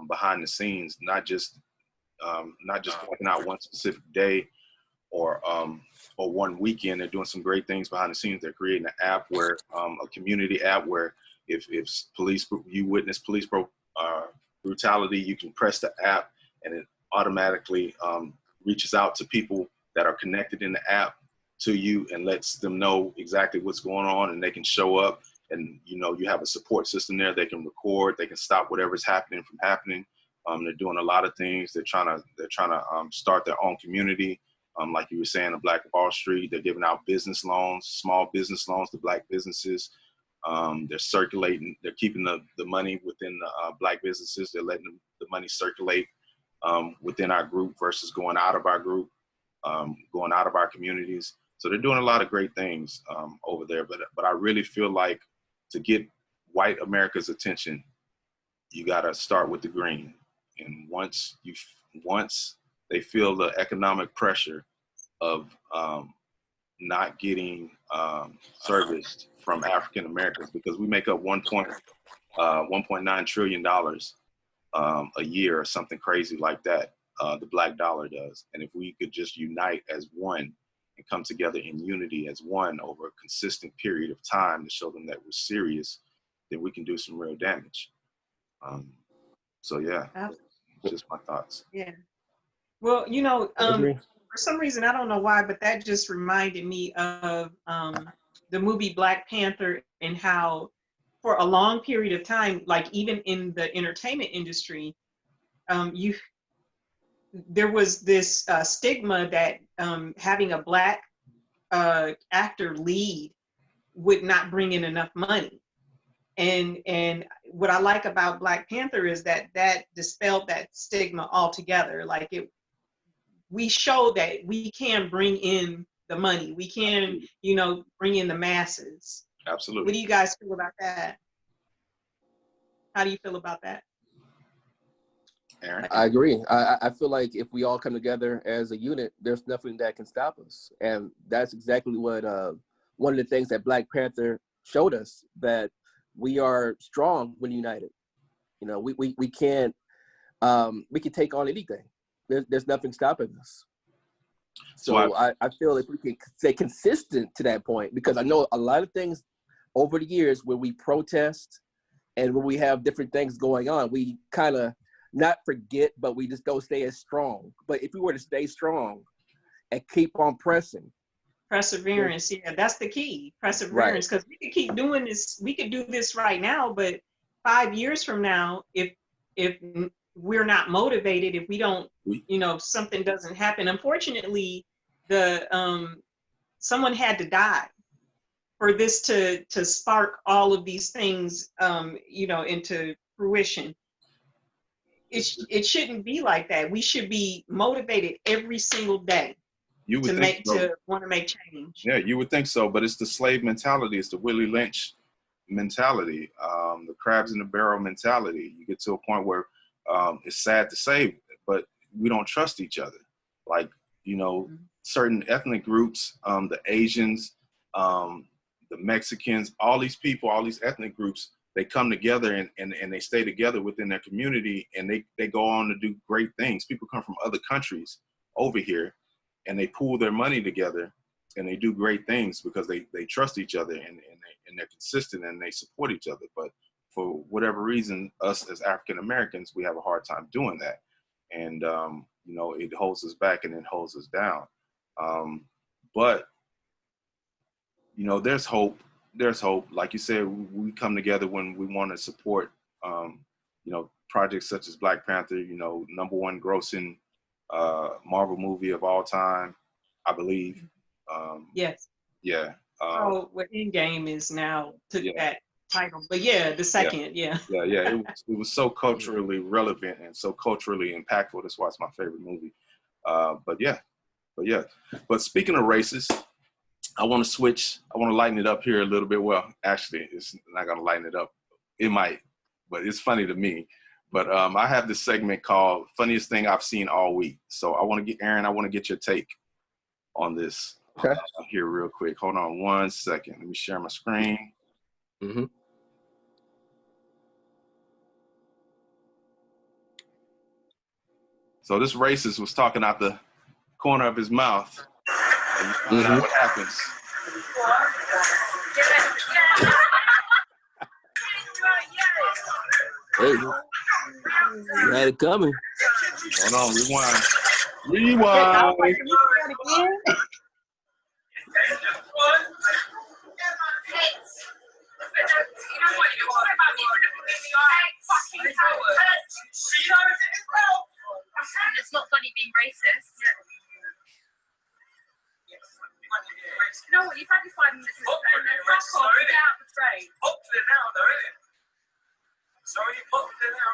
behind the scenes, not just blacking out one specific day or one weekend. They're doing some great things behind the scenes. They're creating an app where a community app where if you witness police brutality, you can press the app and it automatically reaches out to people that are connected in the app to you and lets them know exactly what's going on, and they can show up, and you have a support system there. They can record, they can stop whatever's happening from happening. They're doing a lot of things. They're trying to start their own community. Like you were saying, the Black Wall Street, they're giving out business loans, small business loans to Black businesses. They're circulating, they're keeping the money within the Black businesses. They're letting the money circulate within our group versus going out of our group, going out of our communities. So they're doing a lot of great things over there. But I really feel like to get white America's attention, you got to start with the green. And once they feel the economic pressure of not getting serviced from African Americans, because we make up $1.9 trillion a year or something crazy like that, the Black dollar does. And if we could just unite as one and come together in unity as one over a consistent period of time to show them that we're serious, then we can do some real damage. So yeah, just my thoughts. Yeah. Well, for some reason, I don't know why, but that just reminded me of the movie Black Panther, and how for a long period of time, like even in the entertainment industry, there was this stigma that having a Black actor lead would not bring in enough money. And what I like about Black Panther is that dispelled that stigma altogether. Like we show that we can bring in the money. We can, bring in the masses. Absolutely. What do you guys feel about that? How do you feel about that? Aaron? I agree. I feel like if we all come together as a unit, there's nothing that can stop us. And that's exactly what one of the things that Black Panther showed us, that we are strong when united. We can take on anything. There's nothing stopping us. So I feel if we can stay consistent to that point, because I know a lot of things over the years where we protest and when we have different things going on, we kind of not forget, but we just don't stay as strong. But if we were to stay strong and keep on pressing. Perseverance, yeah, that's the key. Perseverance, because we could keep doing this. We could do this right now, but 5 years from now, if we're not motivated, if we don't, something doesn't happen. Unfortunately, someone had to die for this to spark all of these things, into fruition. It shouldn't be like that. We should be motivated every single day to want to make change. Yeah, you would think so, but it's the slave mentality. It's the Willie Lynch mentality, the crabs in the barrel mentality. You get to a point where it's sad to say, but we don't trust each other. Like, certain ethnic groups, the Asians, the Mexicans, all these people, all these ethnic groups, they come together and they stay together within their community, and they go on to do great things. People come from other countries over here and they pool their money together and they do great things because they trust each other and they're consistent and they support each other. But for whatever reason, us as African Americans, we have a hard time doing that. And, it holds us back and it holds us down. But there's hope. There's hope. Like you said, we come together when we want to support, projects such as Black Panther, #1 grossing Marvel movie of all time, I believe. Yes. Yeah. Endgame is now took that title, but the second, yeah. It was so culturally relevant and so culturally impactful. That's why it's my favorite movie. But speaking of races, I want to switch. I want to lighten it up here a little bit. Well, actually, it's not going to lighten it up. It might, but it's funny to me. But I have this segment called Funniest Thing I've Seen All Week. So I want to get, Aaron, I want to get your take on this here real quick. Hold on 1 second. Let me share my screen. Mm-hmm. So this racist was talking out the corner of his mouth and you find out what happens. Hey, you had it coming. Hold on, rewind. I was like, can you do that again? It's not funny being racist. You know what? You've had your 5 minutes. Fuck off, get out the train. Popular now, though, isn't it? Sorry, popular now.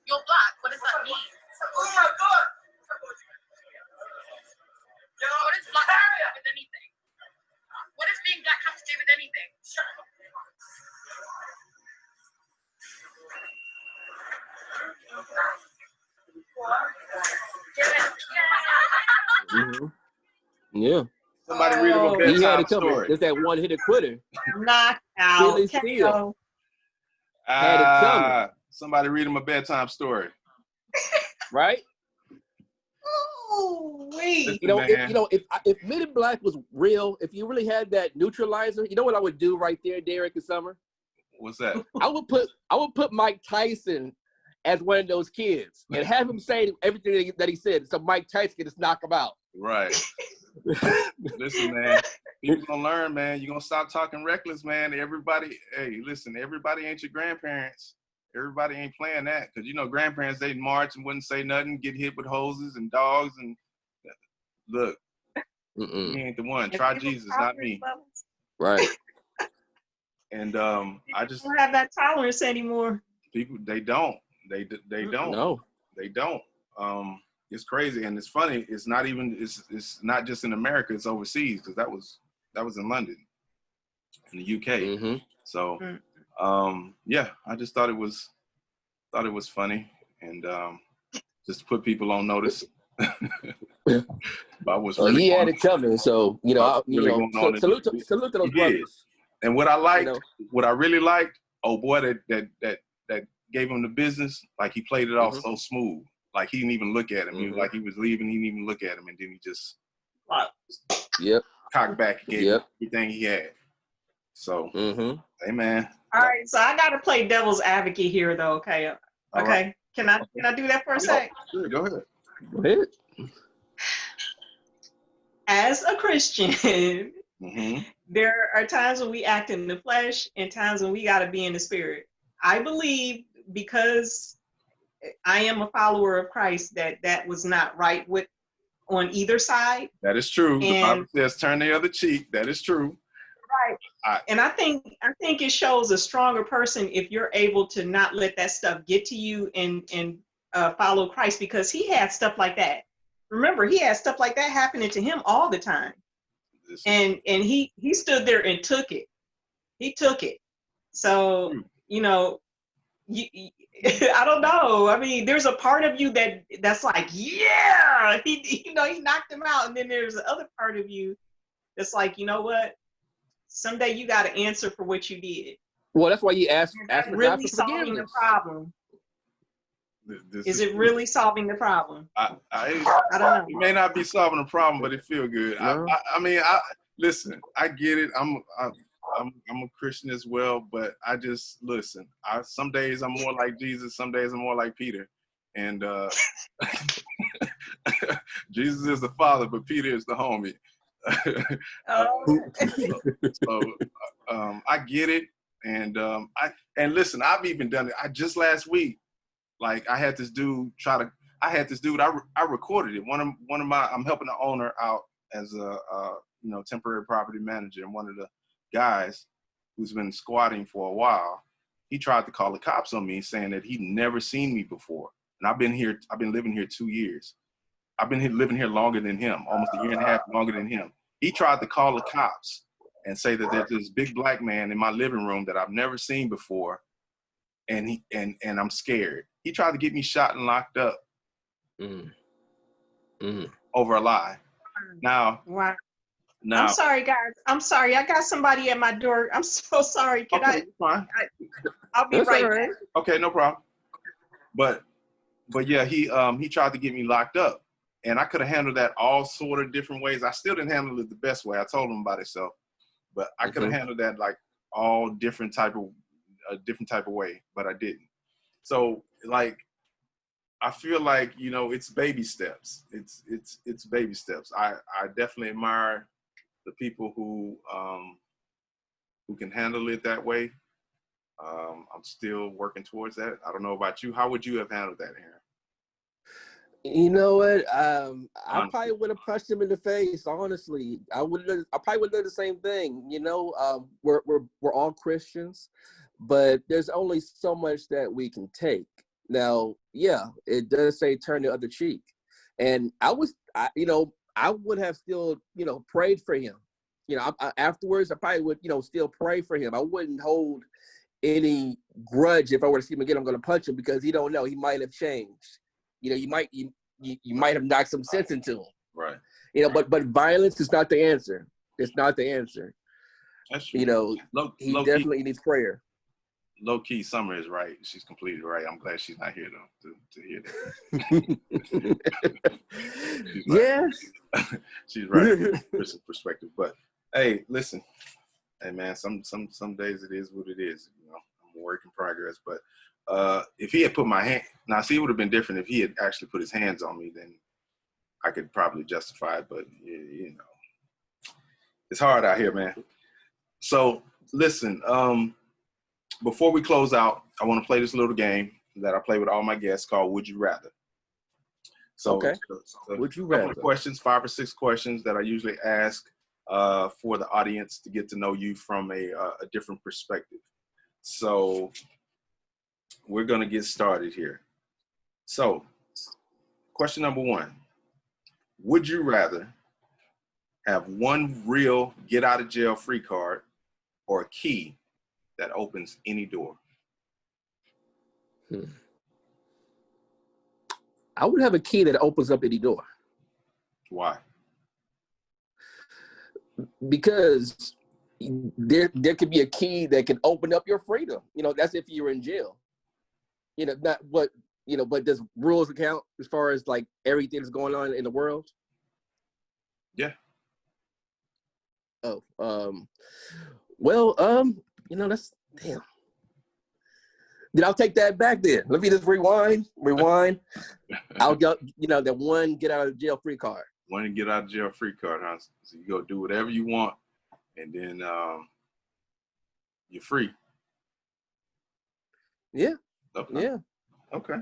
You're black. What does that mean? Oh my God! What does black have to do with anything? What does being black have to do with anything? Yeah. Somebody read him a He had bedtime it coming. story. There's that one-hitter quitter. Knocked out. Really still. Had it coming. Somebody read him a bedtime story. Right? Oh, wait. You know, Man. if Men in Black was real, if you really had that neutralizer, you know what I would do right there, Derek and Summer? What's that? I would put Mike Tyson as one of those kids and have him say everything that he said, so Mike Tyson can just knock him out. Right. Listen, man. People gonna learn, man. You're gonna stop talking reckless, man. Everybody, hey, listen, everybody ain't your grandparents. Everybody ain't playing that. Because, you know, grandparents, they'd march and wouldn't say nothing, get hit with hoses and dogs. And look, he ain't the one. Try Jesus, not me. Right. And I just don't have that tolerance anymore. People, they don't. They don't. No. They don't. It's crazy, and it's funny. It's not even. It's not just in America. It's overseas, because that was in London, in the UK. Mm-hmm. So, yeah, I just thought it was funny, and just to put people on notice. But what's really he had it coming. So salute to those brothers. And what I liked, what I really liked, oh boy, that gave him the business. Like, he played it off so smooth. Like, he didn't even look at him. He was like, he was leaving. He didn't even look at him, and then he just cocked back and gave him everything he had. So, hey, man. All right, so I got to play devil's advocate here, though. Okay, right. Can I do that for a sec? Sure, go ahead. Go ahead. As a Christian, there are times when we act in the flesh and times when we got to be in the spirit. I believe, because I am a follower of Christ, that was not right on either side. That is true. The Bible says turn the other cheek. That is true. Right. And I think it shows a stronger person if you're able to not let that stuff get to you and follow Christ, because he had stuff like that. Remember, he had stuff like that happening to him all the time. And he stood there and took it. He took it. So, I don't know. I mean, there's a part of you that's like, yeah, he knocked him out. And then there's the other part of you that's like, you know what? Someday you got to answer for what you did. Well, that's why you ask for God for solving the forgiveness. problem. Is it really solving the problem? I don't know. It may not be solving the problem, but it feel good. No. Listen. I get it. I'm a Christian as well, but I just listen. Some days I'm more like Jesus. Some days I'm more like Peter. And Jesus is the father, but Peter is the homie. I get it. And listen, I've even done it. Just last week, like, I had this dude I had this dude. I recorded it. One of my I'm helping the owner out as a temporary property manager, and one of the guys who's been squatting for a while, he tried to call the cops on me, saying that he'd never seen me before. And I've been living here 2 years. I've been living here longer than him, almost a year and a half longer than him. He tried to call the cops and say that there's this big black man in my living room that I've never seen before, and I'm scared. He tried to get me shot and locked up over a lie. Now, wow. Now, I'm sorry, guys. I'm sorry. I got somebody at my door. I'm so sorry. Fine. I'll be That's right all right. back. Okay, no problem. But yeah, he tried to get me locked up, and I could have handled that all sort of different ways. I still didn't handle it the best way. I told him about it, but I could have handled that like all different type of way, but I didn't. So like, I feel like, it's baby steps. It's baby steps. I definitely admire the people who can handle it that way. I'm still working towards that. I don't know about you. How would you have handled that, Aaron? You know what? I probably would have punched him in the face. Honestly, I probably would have done the same thing. We're all Christians, but there's only so much that we can take. Now, yeah, it does say turn the other cheek, and I would have still, prayed for him. Afterwards, I probably would, still pray for him. I wouldn't hold any grudge if I were to see him again. I'm going to punch him because you don't know. He might have changed. You might have knocked some sense into him. Right. But violence is not the answer. It's not the answer. That's true. He definitely needs prayer. Low key, Summer is right. She's completely right. I'm glad she's not here though to hear that. Yes. She's right from a Christian perspective. But hey, listen. Hey man, some days it is what it is. I'm a work in progress. But if he had put my hand, now see, it would have been different if he had actually put his hands on me. Then I could probably justify it. But it's hard out here, man. So listen, before we close out, I want to play this little game that I play with all my guests called Would You Rather. So, okay. Would you rather? Questions, 5 or 6 questions that I usually ask for the audience to get to know you from a different perspective. So we're going to get started here. So question number 1, would you rather have one real get out of jail free card or a key that opens any door? I would have a key that opens up any door. Why? Because there could be a key that can open up your freedom. That's if you're in jail. But does rules account as far as like everything that's going on in the world? Yeah. Oh, that's damn. Then I'll take that back then. Let me just rewind. I'll go, that one get out of jail free card. One get out of jail free card, huh? So you go do whatever you want, and then you're free. Yeah. Okay. Yeah. Okay.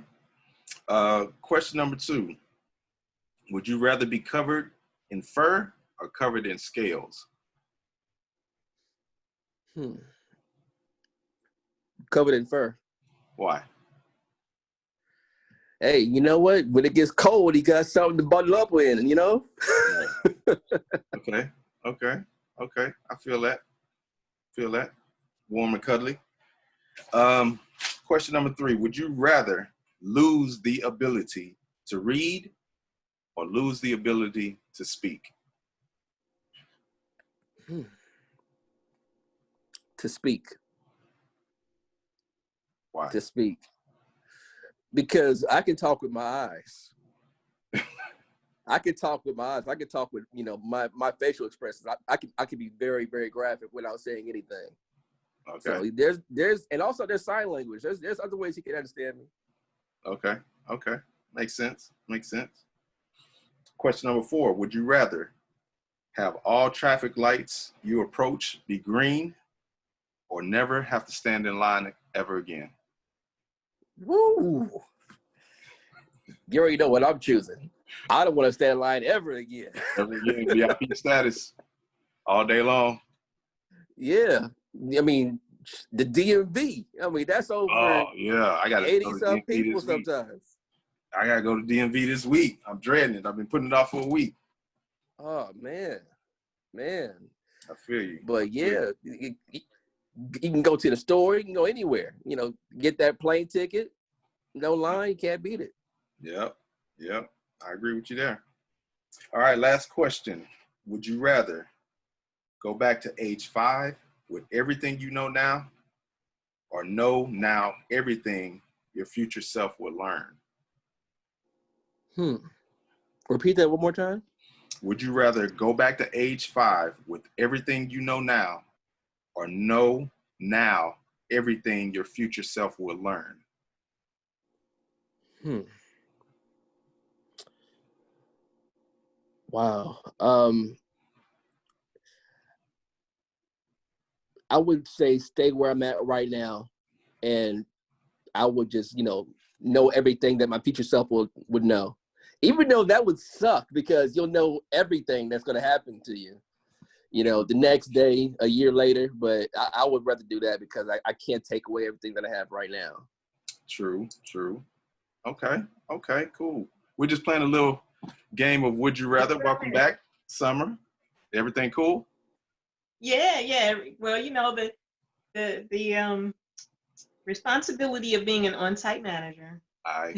Question number 2. Would you rather be covered in fur or covered in scales? Covered in fur. Why? Hey, you know what? When it gets cold, he got something to bundle up in, Okay. I feel that. Warm and cuddly. Question number 3. Would you rather lose the ability to read or lose the ability to speak? To speak. Why? To speak. Because I can talk with my eyes. I can talk with my eyes. I can talk with, my facial expressions. I can be very, very graphic without saying anything. Okay. So there's sign language. There's other ways he can understand me. Okay. Makes sense. Question number 4. Would you rather have all traffic lights you approach be green or never have to stand in line ever again? Woo! You already know what I'm choosing. I don't want to stand in line ever again. VIP status all day long. Yeah. I mean, the DMV. I mean, that's over Oh yeah, I got 80-some people sometimes. I gotta go to DMV this week. I'm dreading it. I've been putting it off for a week. Oh man. I feel you. But yeah, you can go to the store. You can go anywhere. You know, get that plane ticket. No line. You can't beat it. Yep. I agree with you there. All right, last question. Would you rather go back to age 5 with everything you know now, or know now everything your future self will learn? Repeat that one more time. Would you rather go back to age 5 with everything you know now, or know now everything your future self will learn? Wow. I would say stay where I'm at right now, and I would just, know everything that my future self would know. Even though that would suck, because you'll know everything that's going to happen to you, the next day, a year later. But I would rather do that, because I can't take away everything that I have right now. True. Okay, cool. We're just playing a little game of Would You Rather. Welcome back, Summer. Everything cool? Yeah. Well, the responsibility of being an on-site manager. I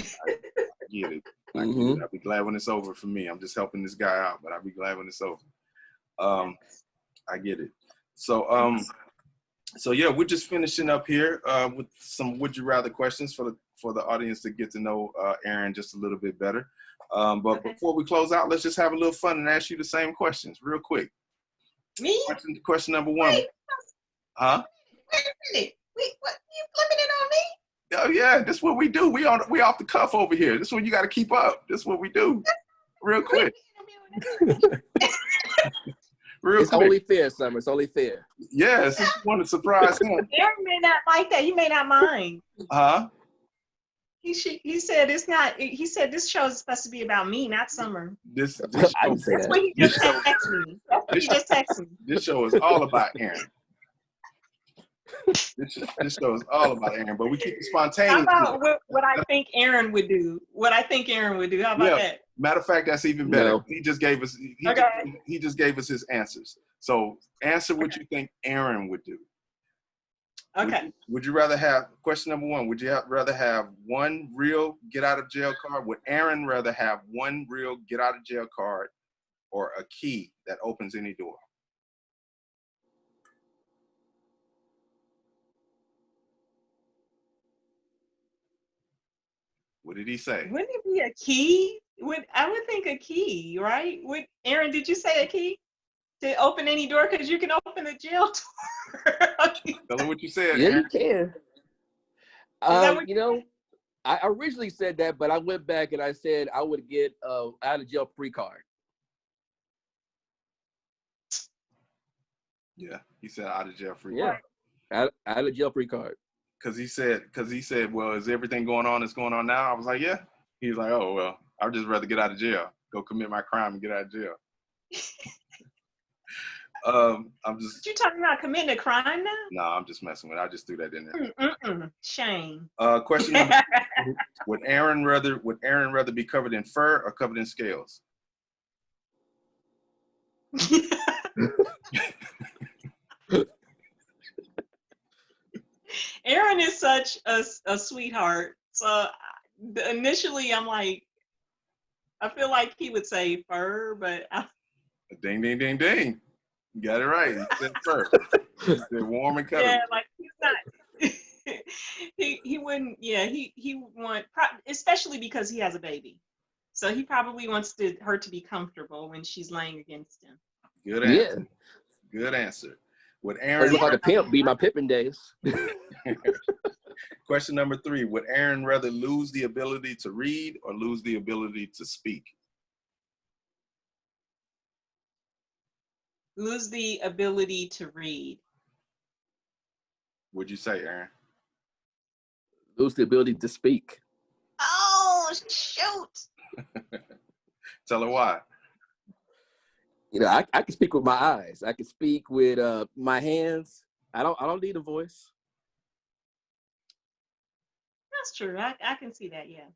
get it. I'll be glad when it's over for me. I'm just helping this guy out, but I'll be glad when it's over. I get it. So yeah, we're just finishing up here with some Would You Rather questions for the audience to get to know Aaron just a little bit better. But before we close out, let's just have a little fun and ask you the same questions real quick. Me? Question number 1. Wait, huh? Wait a minute. Wait, what? You flipping it on me? Oh yeah, this is what we do. We off the cuff over here. This is what you got to keep up. This is what we do. Real quick. It's only fair, Summer. It's only fair. Yes, you want to surprise him. Aaron may not like that. You may not mind. Huh? He said it's not. He said this show is supposed to be about me, not This This I didn't say that's that. what he just texted me. That's what he just texted me. This show is all about Aaron. This show is all about Aaron, but we keep it spontaneous. How about what I think Aaron would do? How about that? Matter of fact, that's even better. No. He just gave us. He just gave us his answers. So answer what you think Aaron would do. Okay. Would you rather have, question number 1, would you rather have one real get out of jail card? Would Aaron rather have one real get out of jail card, or a key that opens any door? What did he say? Wouldn't it be a key? I would think a key, right? Aaron, did you say a key to open any door? Because you can open the jail door. Tell him what you said. Yeah, Aaron. you can. I originally said that, but I went back and I said I would get out of jail free card. Yeah, he said out of jail free card. Out of jail free card. Because he said, well, is everything going on that's going on now? I was like, yeah. He's like, oh, well, I'd just rather get out of jail. Go commit my crime and get out of jail. You talking about committing a crime now? No, I'm just messing with it. I just threw that in there. Shame. Question number 2. Would Aaron rather be covered in fur or covered in scales? Aaron is such a sweetheart. So initially I'm like, I feel like he would say fur, but Ding, ding, ding, ding. You got it right. He said fur. They're warm and cuddly. Yeah, like he's not. he wouldn't. Yeah, he would want, especially because he has a baby. So he probably wants her to be comfortable when she's laying against him. Good answer. Yeah. Good answer. Would Aaron look like a pimp be my Pippin days? Question number 3. Would Aaron rather lose the ability to read or lose the ability to speak? Lose the ability to read. What'd you say, Aaron? Lose the ability to speak. Oh, Shoot. Tell her why. You know, I can speak with my eyes. I can speak with my hands. I don't need a voice. That's true. I can see that, yeah.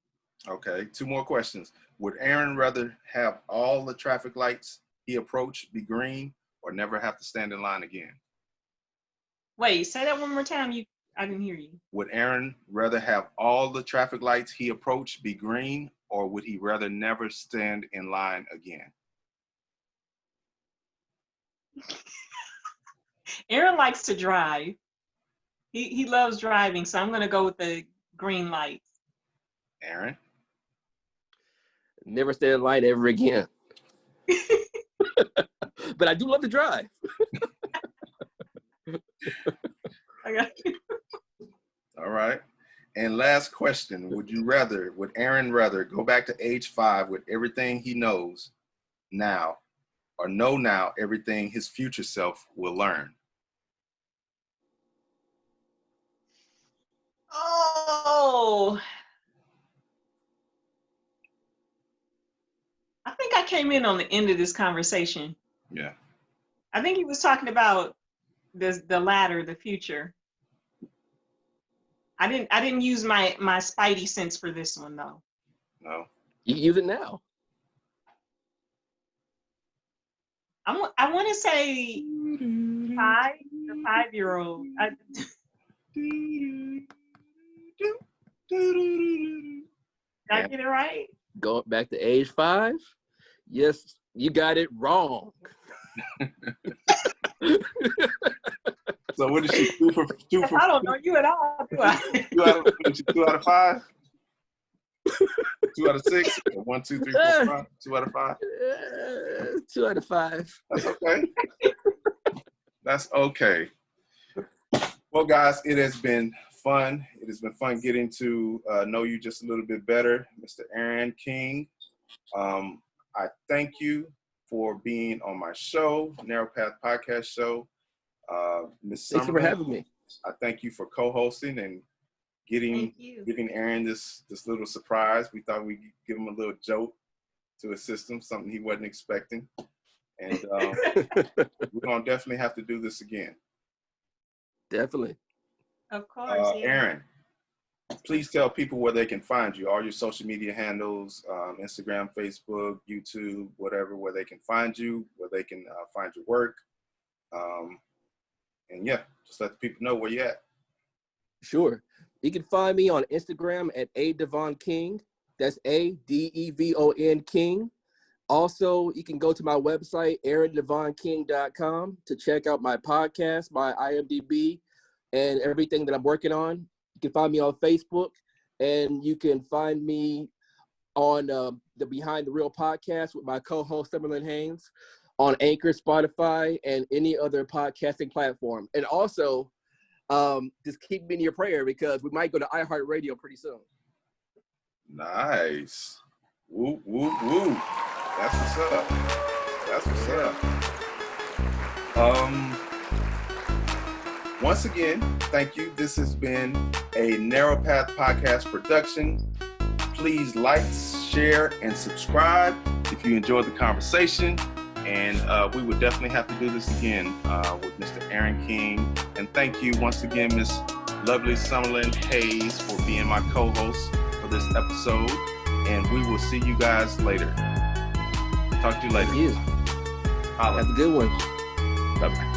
Okay, 2 more questions. Would Aaron rather have all the traffic lights he approached be green or never have to stand in line again? Wait, say that one more time. I didn't hear you. Would Aaron rather have all the traffic lights he approached be green, or would he rather never stand in line again? Aaron likes to drive. He loves driving, so I'm gonna go with the green lights. Aaron? Never stand in line ever again. But I do love to drive. I got you. All right. And last question, would Aaron rather go back to age 5 with everything he knows now, or know now everything his future self will learn? Oh, I think I came in on the end of this conversation. Yeah. I think he was talking about the latter, the future. I didn't use my spidey sense for this one though. No. You use it now. I want to say 5, the 5-year-old. Did I get it right? Going back to age 5? Yes, you got it wrong. So what did she do for I don't know you at all, do I? 2 out of 5? 2 out of 6? 1, 2, 3, 4, 5. 2 out of 5? 2 out of 5. That's okay. That's okay. Well, guys, it has been fun. It has been fun getting to know you just a little bit better, Mr. Aaron King. I thank you for being on my show, Narrow Path Podcast Show. Ms. Thanks for having me. I thank you for co-hosting and giving Aaron this little surprise. We thought we'd give him a little jolt to assist him, something he wasn't expecting. And we're going to definitely have to do this again. Definitely. Of course. Yeah. Aaron, please tell people where they can find you, all your social media handles, Instagram, Facebook, YouTube, whatever, where they can find you, where they can find your work. And yeah, just let the people know where you're at. Sure. You can find me on Instagram at Devon King. That's Devon King. Also, you can go to my website, aarondevonking.com, to check out my podcast, my IMDb, and everything that I'm working on. You can find me on Facebook, and you can find me on the Behind the Real podcast with my co-host, Summerlin Haynes, on Anchor, Spotify, and any other podcasting platform. And also, just keep me in your prayer because we might go to iHeartRadio pretty soon. Nice. Woo, woo, woo. That's what's up. That's what's up. Once again, thank you. This has been a Narrow Path Podcast production. Please like, share, and subscribe if you enjoyed the conversation. And we would definitely have to do this again with Mr. Aaron King. And thank you once again, Miss Lovely Summerlin Hayes, for being my co-host for this episode. And we will see you guys later. Talk to you later. Thank you. Holla. Have a good one. Bye-bye.